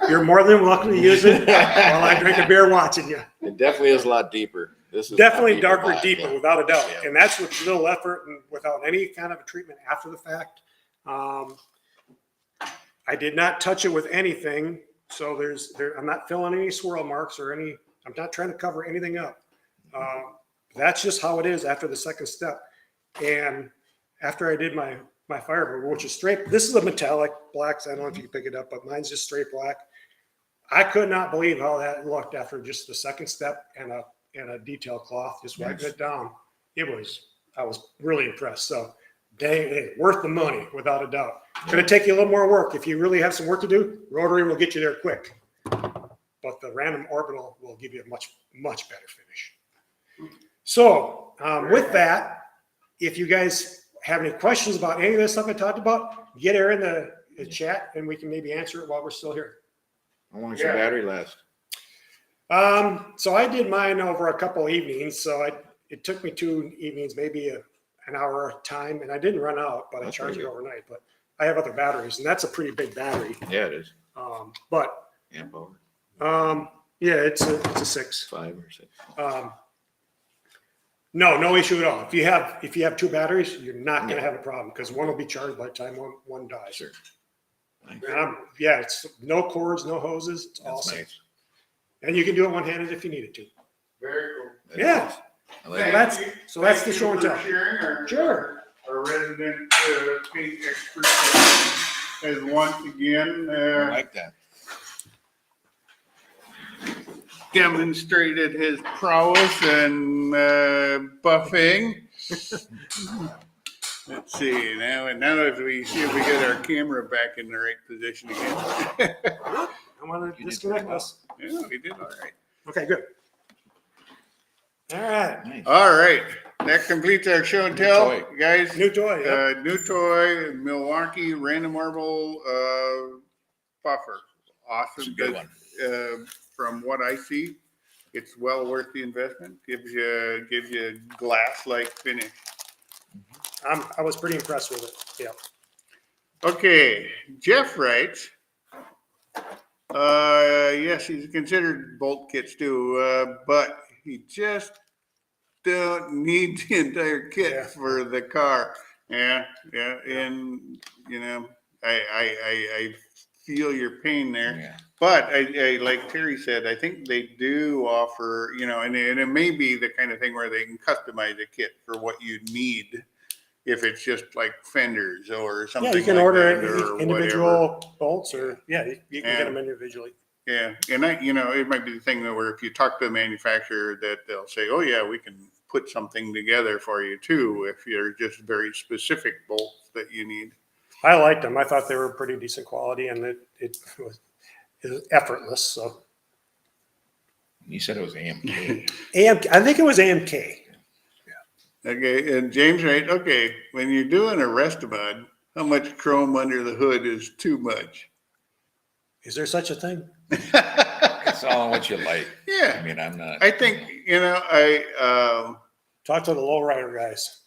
You're more than welcome to use it while I drink a beer watching you. It definitely is a lot deeper. This is definitely darker, deeper, without a doubt. Yeah. And that's with little effort and without any kind of a treatment after the fact. I did not touch it with anything. So I'm not filling any swirl marks or I'm not trying to cover anything up. That's just how it is after the second step. And after I did my Firebird, which is straight, this is a metallic black. So I don't know if you can pick it up, but mine's just straight black. I could not believe how that looked after just the second step and a detail cloth, just wiping it down. I was really impressed. So dang, worth the money without a doubt. It's going to take you a little more work. If you really have some work to do, rotary will get you there quick. But the random orbital will give you a much, much better finish. So with that, if you guys have any questions about any of this stuff I talked about, get her in the chat and we can maybe answer it while we're still here. How long does your battery last? So I did mine over a couple evenings. So it took me 2 evenings, maybe an hour time, and I didn't run out, but I That's charged it pretty overnight. But I have other batteries, and that's a pretty big battery. Yeah, it is. But Amp hour, yeah, it's a 6. 5 or 6. No issue at all. If you have 2 batteries, you're not going to Yeah. have a problem because one will be charged by the time one dies. Sure. Nice. Yeah, it's no cords, no hoses. It's all That's safe. nice. And you can do it one-handed if you needed to. Very cool. That Yeah. is. I So like it. that's Thank the you show and for tell. sharing Sure. our resident paint expert has once again I like that. demonstrated his prowess in buffing. Let's see now if we see if we get our camera back in the right position again. I want You to did disconnect pretty well. us. Yeah, we did all right. Okay, good. All right. Nice. All right, that completes our show and tell, toy. guys. New toy. Yep. New toy, Milwaukee Random Marble buffer. It's a Awesome. good one. From what I see, it's well worth the investment. Gives you glass-like finish. I was pretty impressed with it. Yeah. Okay, Jeff writes, yes, he's considered bolt kits too, but he just don't need the entire kit Yeah. for the car. Yeah, and you know, I feel your pain there. Yeah. But I like Terry said, I think they do offer, and it may be the kind of thing where they can customize a kit for what you need. If it's just like fenders or something. Yeah, you can like order that or individual whatever. bolts, or you can get them individually. Yeah, and it might be the thing that where if you talk to the manufacturer, that they'll say, "Oh yeah, we can put something together for you too." If you're just very specific bolts that you need. I liked them. I thought they were pretty decent quality, and it was effortless. So You said it was AMK. I think it was AMK. Okay, and James, right? Okay, when you're doing a Resto-mod, how much chrome under the hood is too much? Is there such a thing? It's all on what you like. Yeah, I mean, I'm not. I think Talk to the lowrider guys.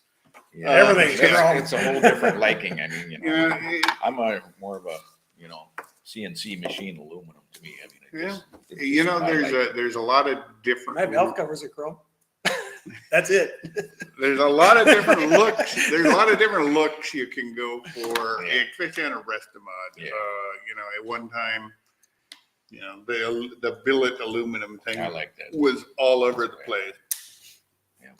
Yeah, Everything's chrome. it's a whole different liking. I mean, Yeah, I'm more of a CNC machine aluminum to me. I mean, it's just my liking. there's a lot of different. My valve covers are chrome. That's it. There's a lot of different looks. There's a lot of different looks you can go for, Yeah. especially on a Resto-mod. Yeah. At one time, the billet aluminum thing I like that. was all over the place. Yeah.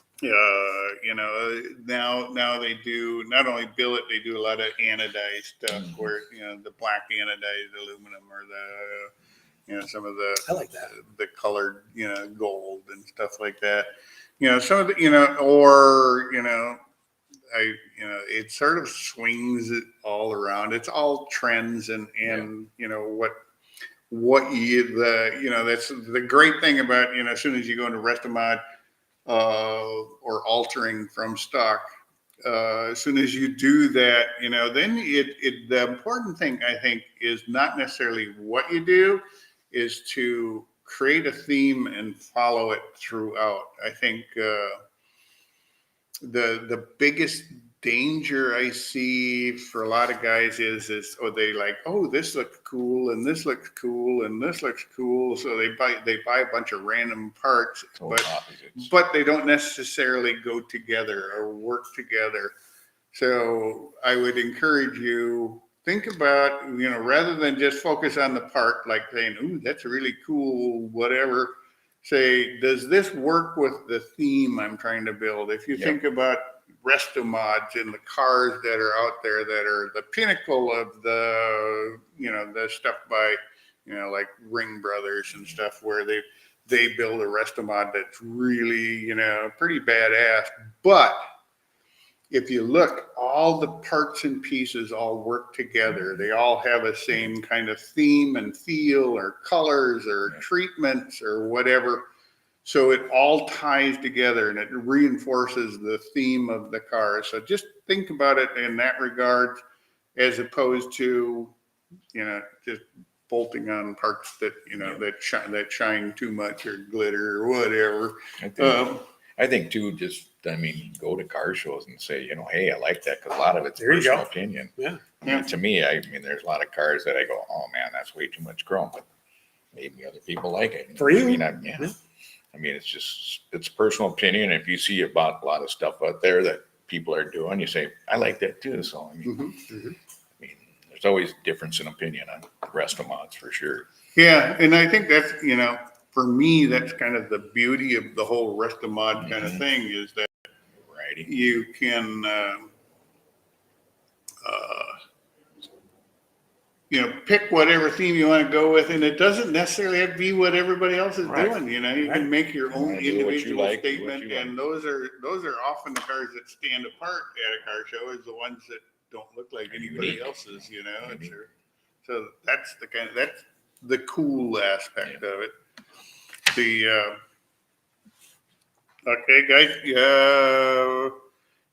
Now they do not only billet, they do a lot of anodized stuff Mhm. where the black anodized aluminum or the some of the I like that. the colored gold and stuff like that. Some of the or it sort of swings it all around. It's all trends and what that's the great thing about as soon as you go into Resto-mod or altering from stock, as soon as you do that, then the important thing I think is not necessarily what you do, is to create a theme and follow it throughout. I think the biggest danger I see for a lot of guys is they like, oh, this looks cool and this looks cool and this looks cool, so they buy a bunch of random parts, but they don't necessarily go together or work together. So I would encourage you, think about, rather than just focus on the part, like saying, ooh, that's really cool, whatever. Say, does this work with the theme I'm trying to build? If you think about Resto-mods in the cars that are out there that are the pinnacle of the, the stuff by, like Ring Brothers and stuff, where they build a Resto-mod that's really, pretty badass. But if you look, all the parts and pieces all work together. They all have a same kind of theme and feel or colors or treatments or whatever. So it all ties together and it reinforces the theme of the car. So just think about it in that regard, as opposed to, just bolting on parts that, that shine too much or glitter or whatever. I think too, go to car shows and say, hey, I like that, because a lot of it's There you personal go. opinion. Yeah. And to me, there's a lot of cars that I go, oh man, that's way too much chrome, but maybe other people like it. For you. It's personal opinion. If you see about a lot of stuff out there that people are doing, you say, I like that too. So, there's always difference in opinion on Resto-mods for sure. Yeah, and I think that's, for me, that's kind of the beauty of the whole Resto-mod kind of thing, is that you can, pick whatever theme you want to go with, and it doesn't necessarily have to be what everybody else is doing. You can make your own individual statement, and those are often the cars that stand apart at a car show, is the ones that don't look like anybody else's. So that's the cool aspect of it. Okay, guys.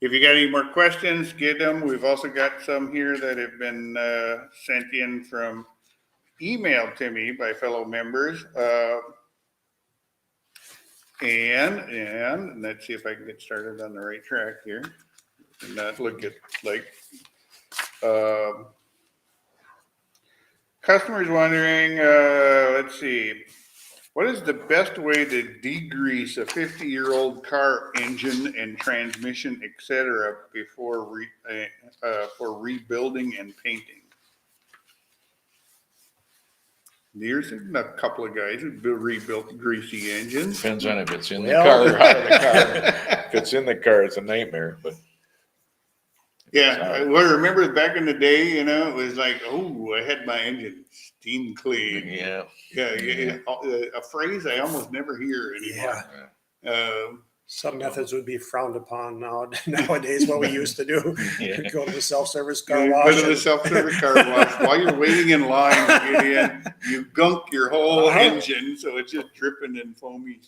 If you got any more questions, get them. We've also got some here that have been sent in from email to me by fellow members. And let's see if I can get started on the right track here and not look at customers wondering, let's see. What is the best way to degrease a 50-year-old car engine and transmission, etc., before for rebuilding and painting? There's a couple of guys who rebuilt greasy engines. Depends on if it's in the car or out of the car. If it's in the car, it's a nightmare. But I remember back in the day, it was like, oh, I had my engine steam clean. Yeah. A phrase I almost never hear anymore. Yeah. Some methods would be frowned upon nowadays. What we used to do, go to the self-service car wash. Go to the self-service car wash while you're waiting in line to get in. You gunk your whole engine, so it's just dripping and foamy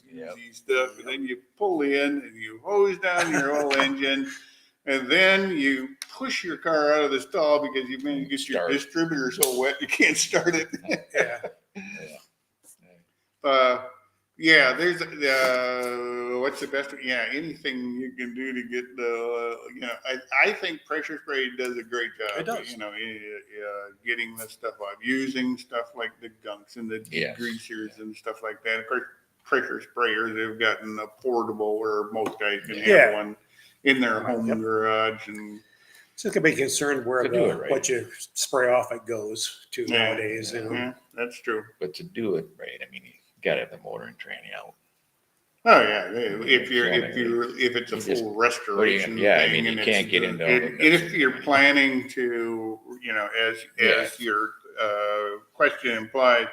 stuff. And then you pull in and you hose down your whole engine. And then you push your car out of the stall because you managed to get your distributor so wet you can't start it. There's what's the best? Anything you can do to get I think pressure spray does a great job. It does. Getting the stuff off, using stuff like the gunks and the degreasers and stuff like that. Of course, pressure sprayers have gotten a portable where most guys can have one in their home garage, and so it can be concerned where what you spray off it goes to nowadays. That's true. But to do it right, you got to have the motor and tranny out. Oh yeah, if it's a full restoration thing, you can't get into. And if you're planning to, as your question implied,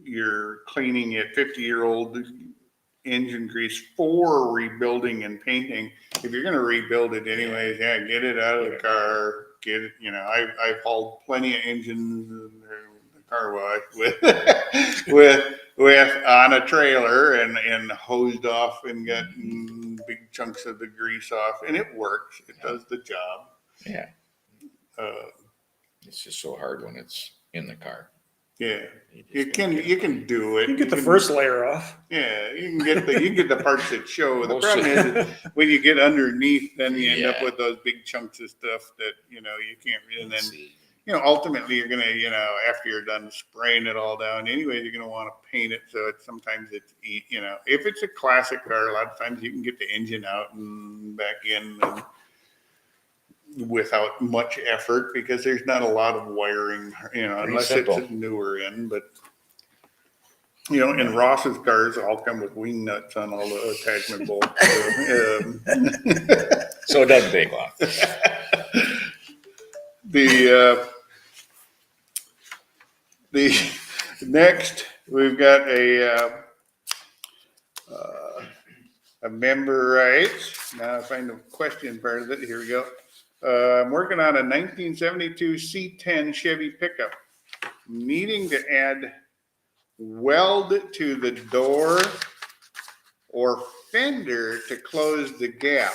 you're cleaning a 50-year-old engine grease for rebuilding and painting. If you're going to rebuild it anyways, get it out of the car. Get it. I've hauled plenty of engines in the car wash with on a trailer and hosed off and gotten big chunks of the grease off, and it works. It does the job. Yeah. It's just so hard when it's in the car. Yeah, you can do it. You can get the first layer off. Yeah, you can get the parts that show. The problem is when you get underneath, then you end up with those big chunks of stuff that you can't. And then ultimately you're gonna after you're done spraying it all down, anyway, you're gonna want to paint it. So sometimes it's if it's a classic car, a lot of times you can get the engine out and back in. Without much effort, because there's not a lot of wiring, unless it's a newer end. But and Ross's cars all come with wing nuts on all the attachment bolts. So it doesn't take long. The next we've got a member writes. Now I find the question part of it. Here we go. I'm working on a 1972 C10 Chevy pickup, needing to add weld to the door or fender to close the gap.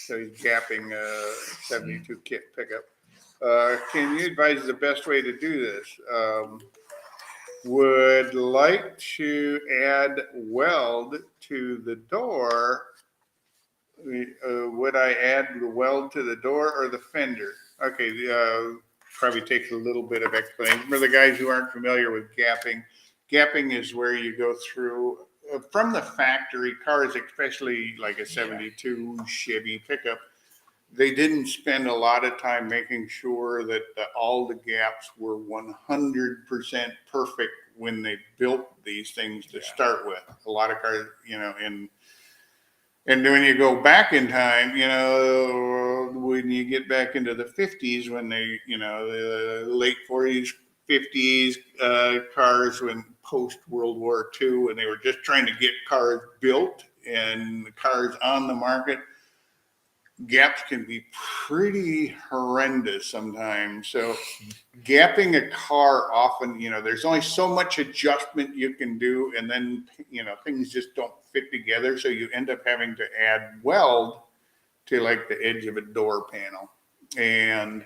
So he's gapping a 72 kit pickup. Can you advise the best way to do this? Would like to add weld to the door. Would I add the weld to the door or the fender? Okay, probably takes a little bit of explanation. For the guys who aren't familiar with gapping, gapping is where you go through from the factory cars, especially like a 72 Chevy pickup. They didn't spend a lot of time making sure that all the gaps were 100% perfect when they built these things to start with. A lot of cars, and when you go back in time, when you get back into the 50s, when they, the late 40s, 50s cars, when post World War II, when they were just trying to get cars built and the cars on the market, gaps can be pretty horrendous sometimes. So gapping a car often, there's only so much adjustment you can do, and then, things just don't fit together. So you end up having to add weld to like the edge of a door panel. And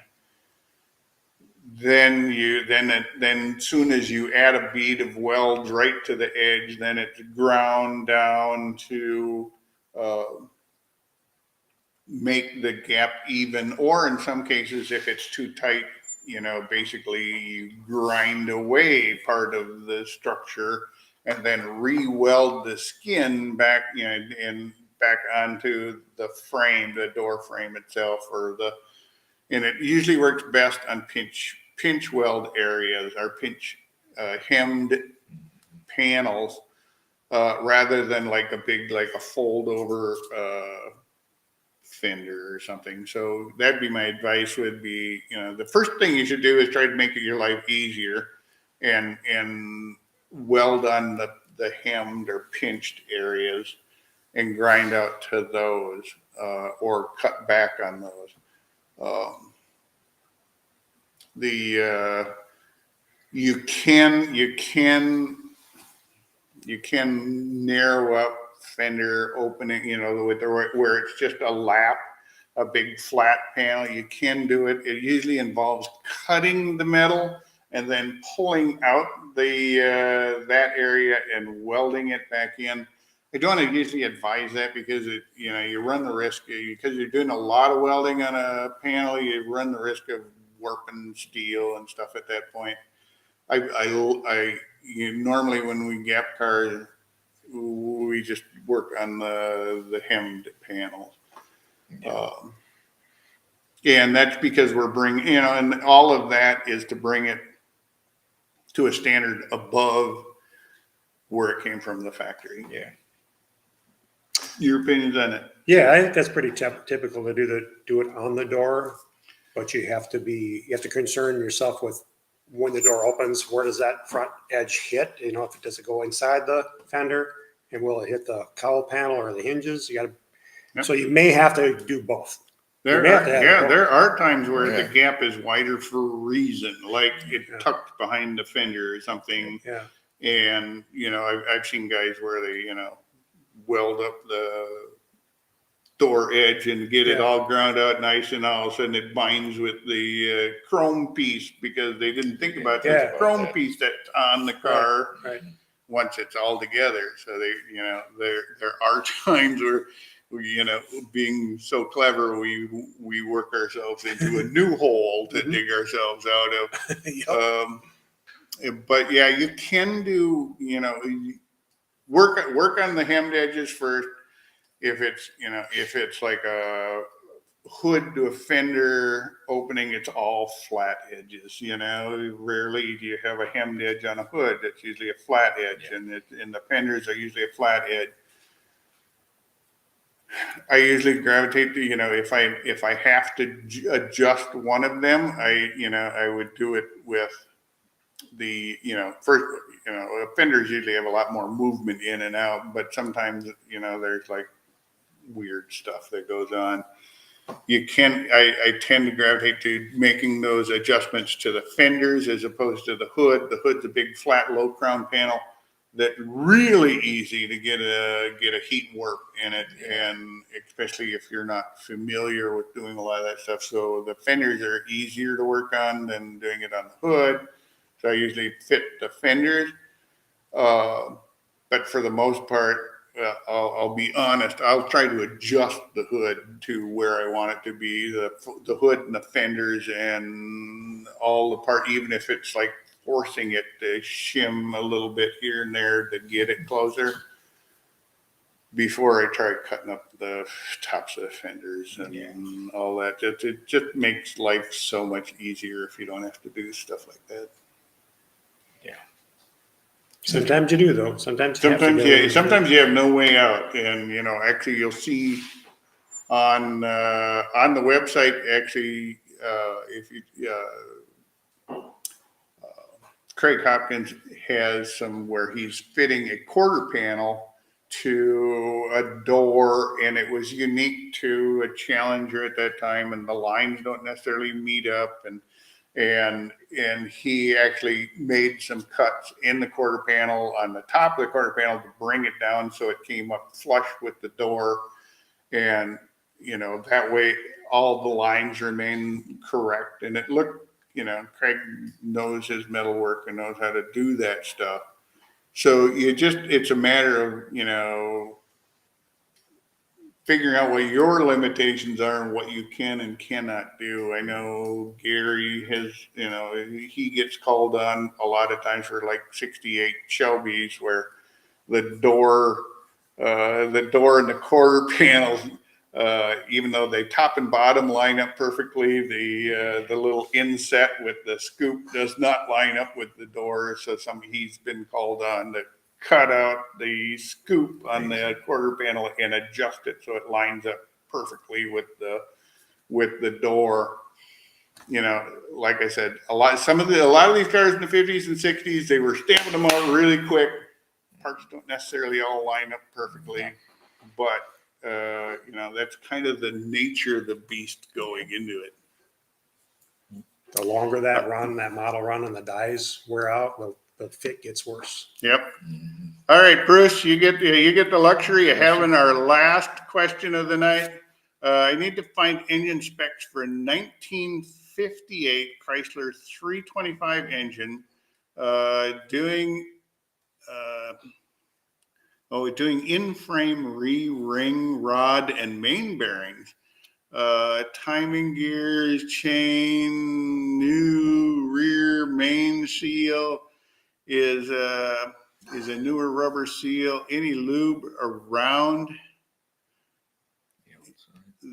then soon as you add a bead of weld right to the edge, then it's ground down to, make the gap even, or in some cases, if it's too tight, basically you grind away part of the structure and then re-weld the skin back, and back onto the frame, the door frame itself, and it usually works best on pinch weld areas or pinch hemmed panels, rather than like a fold over fender or something. So that'd be my advice, would be, the first thing you should do is try to make your life easier and weld on the hemmed or pinched areas and grind out to those, or cut back on those. You can narrow up fender opening, where it's just a lap, a big flat panel. You can do it. It usually involves cutting the metal and then pulling out that area and welding it back in. I don't usually advise that because you run the risk, because you're doing a lot of welding on a panel, you run the risk of warping steel and stuff at that point. Normally when we gap cars, we just work on the hemmed panels. And that's because we're bringing, and all of that is to bring it to a standard above where it came from the factory. Yeah. Your opinions on it? Yeah, I think that's pretty typical to do it on the door, but you have to concern yourself with when the door opens, where does that front edge hit? If it does it go inside the fender, and will it hit the cowl panel or the hinges? So you may have to do both. There are times where the gap is wider for a reason, like it tucked behind the fender or something. Yeah. And, I've seen guys where they, weld up the door edge and get it all ground out nice, and all of a sudden it binds with the chrome piece because they didn't think about this chrome piece that's on the car once it's all together. So there are times where being so clever, we work ourselves into a new hole to dig ourselves out of. But yeah, you can do, work on the hemmed edges first. If it's like a hood to a fender opening, it's all flat edges. Rarely do you have a hemmed edge on a hood. It's usually a flat edge, and the fenders are usually a flat edge. I usually gravitate to, if I have to adjust one of them, I would do it with the, first, fenders usually have a lot more movement in and out, but sometimes, there's like weird stuff that goes on. I tend to gravitate to making those adjustments to the fenders as opposed to the hood. The hood's a big flat low crown panel. that really easy to get a heat warp in it, and especially if you're not familiar with doing a lot of that stuff. So the fenders are easier to work on than doing it on the hood. So I usually fit the fenders, but for the most part, I'll be honest. I'll try to adjust the hood to where I want it to be. The hood and the fenders and all the part, even if it's like forcing it to shim a little bit here and there to get it closer before I try cutting up the tops of the fenders and all that. It just makes life so much easier if you don't have to do stuff like that. Yeah. Sometimes you do though. Sometimes you have to Sometimes, go yeah, sometimes you have no way out, and actually, you'll see on the website. Actually, if you Craig Hopkins has some where he's fitting a quarter panel to a door, and it was unique to a Challenger at that time, and the lines don't necessarily meet up, and he actually made some cuts in the quarter panel on the top of the quarter panel to bring it down so it came up flush with the door, and that way all the lines remain correct, and it looked, Craig knows his metal work and knows how to do that stuff. So it's a matter of figuring out what your limitations are and what you can and cannot do. I know Gary has, he gets called on a lot of times for like 68 Shelbys where the door and the quarter panels, even though they top and bottom line up perfectly, the little inset with the scoop does not line up with the door. So he's been called on to cut out the scoop on the quarter panel and adjust it so it lines up perfectly with the door. Like I said, a lot of these cars in the 50s and 60s, they were stamping them out really quick. Parts don't necessarily all line up perfectly, but that's kind of the nature of the beast going into it. The longer that model run and the dies wear out, the fit gets worse. Yep. All right, Bruce, you get the luxury of having our last question of the night. I need to find engine specs for a 1958 Chrysler 325 engine, doing in-frame re-ring rod and main bearings, timing gears, chain, new rear main seal is a newer rubber seal, any lube around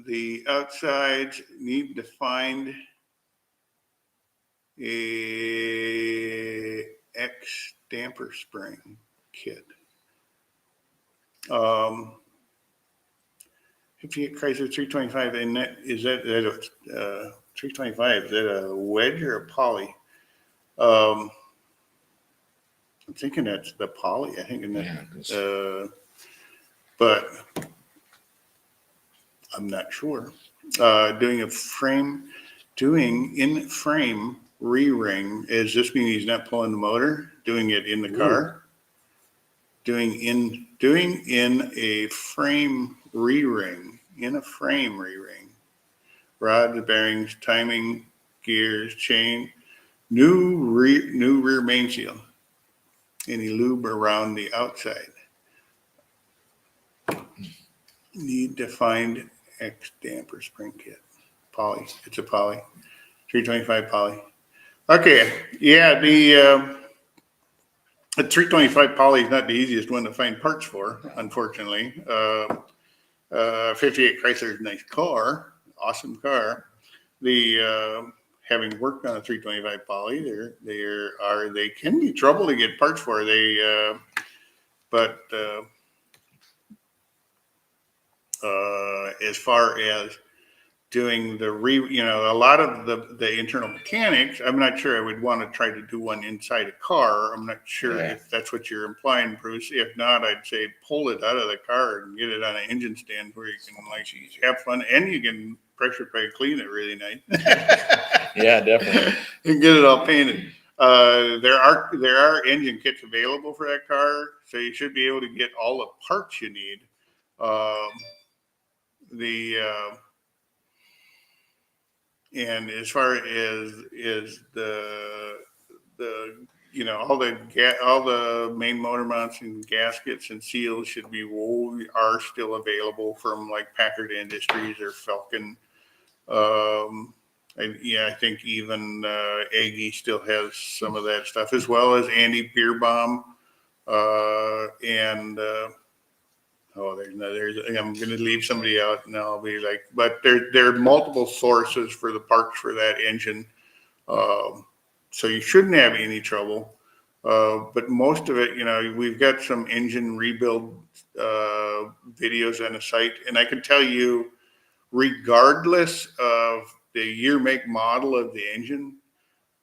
the outsides, need to find a X damper spring kit. 58 Chrysler 325, and is that a 325? Is that a wedge or a poly? I'm thinking that's the poly. I think, but I'm not sure. Doing in-frame re-ring. Does this mean he's not pulling the motor? Doing it in the car? Doing in a frame re-ring. In a frame re-ring. Rods, bearings, timing, gears, chain, new rear main seal. Any lube around the outside. Need to find X damper spring kit. Poly. It's a poly. 325 poly. Okay. Yeah, the 325 poly is not the easiest one to find parts for, unfortunately. 58 Chrysler is a nice car. Awesome car. Having worked on a 325 poly, they can be trouble to get parts for. But as far as doing a lot of the internal mechanics, I'm not sure I would want to try to do one inside a car. I'm not sure if that's what you're implying, Bruce. If not, I'd say pull it out of the car and get it on an engine stand where you can have fun, and you can pressure plate clean it really nice. Yeah, definitely. And get it all painted. There are engine kits available for that car, so you should be able to get all the parts you need. And as far as the all the main motor mounts and gaskets and seals are still available from like Packard Industries or Falcon. I think even Aggie still has some of that stuff, as well as Andy Beerbaum. I'm going to leave somebody out, and I'll be like, but there are multiple sources for the parts for that engine. So you shouldn't have any trouble. But most of it, we've got some engine rebuild videos on the site, and I can tell you, regardless of the year, make, model of the engine,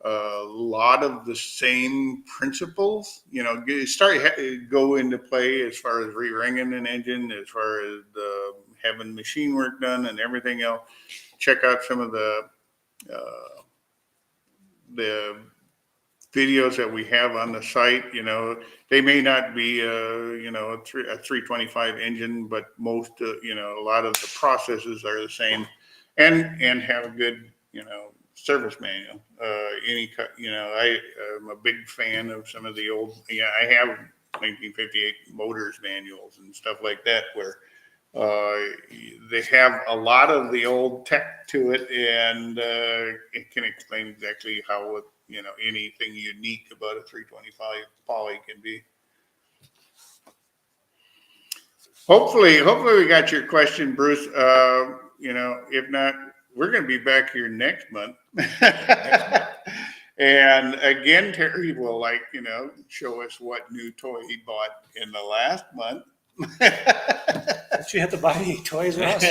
a lot of the same principles, go into play as far as re-ringing an engine, as far as having machine work done and everything else. Check out some of the videos that we have on the site. They may not be a 325 engine, but most a lot of the processes are the same, and have a good service manual. I'm a big fan of some of the old. I have 1958 motors manuals and stuff like that, where they have a lot of the old tech to it, and it can explain exactly how anything unique about a 325 poly can be. Hopefully we got your question, Bruce. If not, we're going to be back here next month. And again, Terry will show us what new toy he bought in the last month. Did you have to buy any toys, Ross?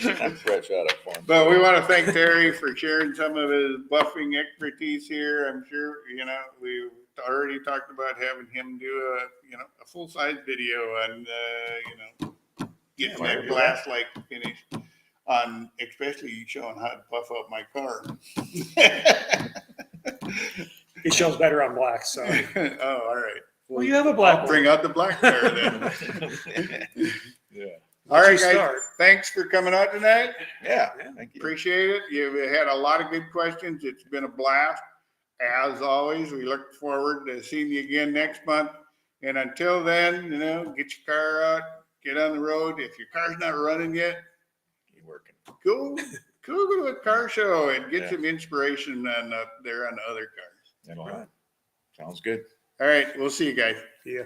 I'm fresh out of form. But we want to thank Terry for sharing some of his buffing expertise here. I'm sure, we've already talked about having him do a full-size video on, getting that glass-like finish on, especially showing how to buff up my car. It shows better on black, so. Oh, all right. Well, you have a black I'll one. bring out the black car then. Yeah. All right, You guys. start. Thanks for coming out tonight. Yeah. Thank you. Appreciate it. You've had a lot of good questions. It's been a blast. As always, we look forward to seeing you again next month. And until then, get your car out, get on the road. If your car's not running yet, Keep working. go to a car show and get Yeah. some inspiration on the other cars. All right. Sounds good. All right, we'll see you guys. Yeah.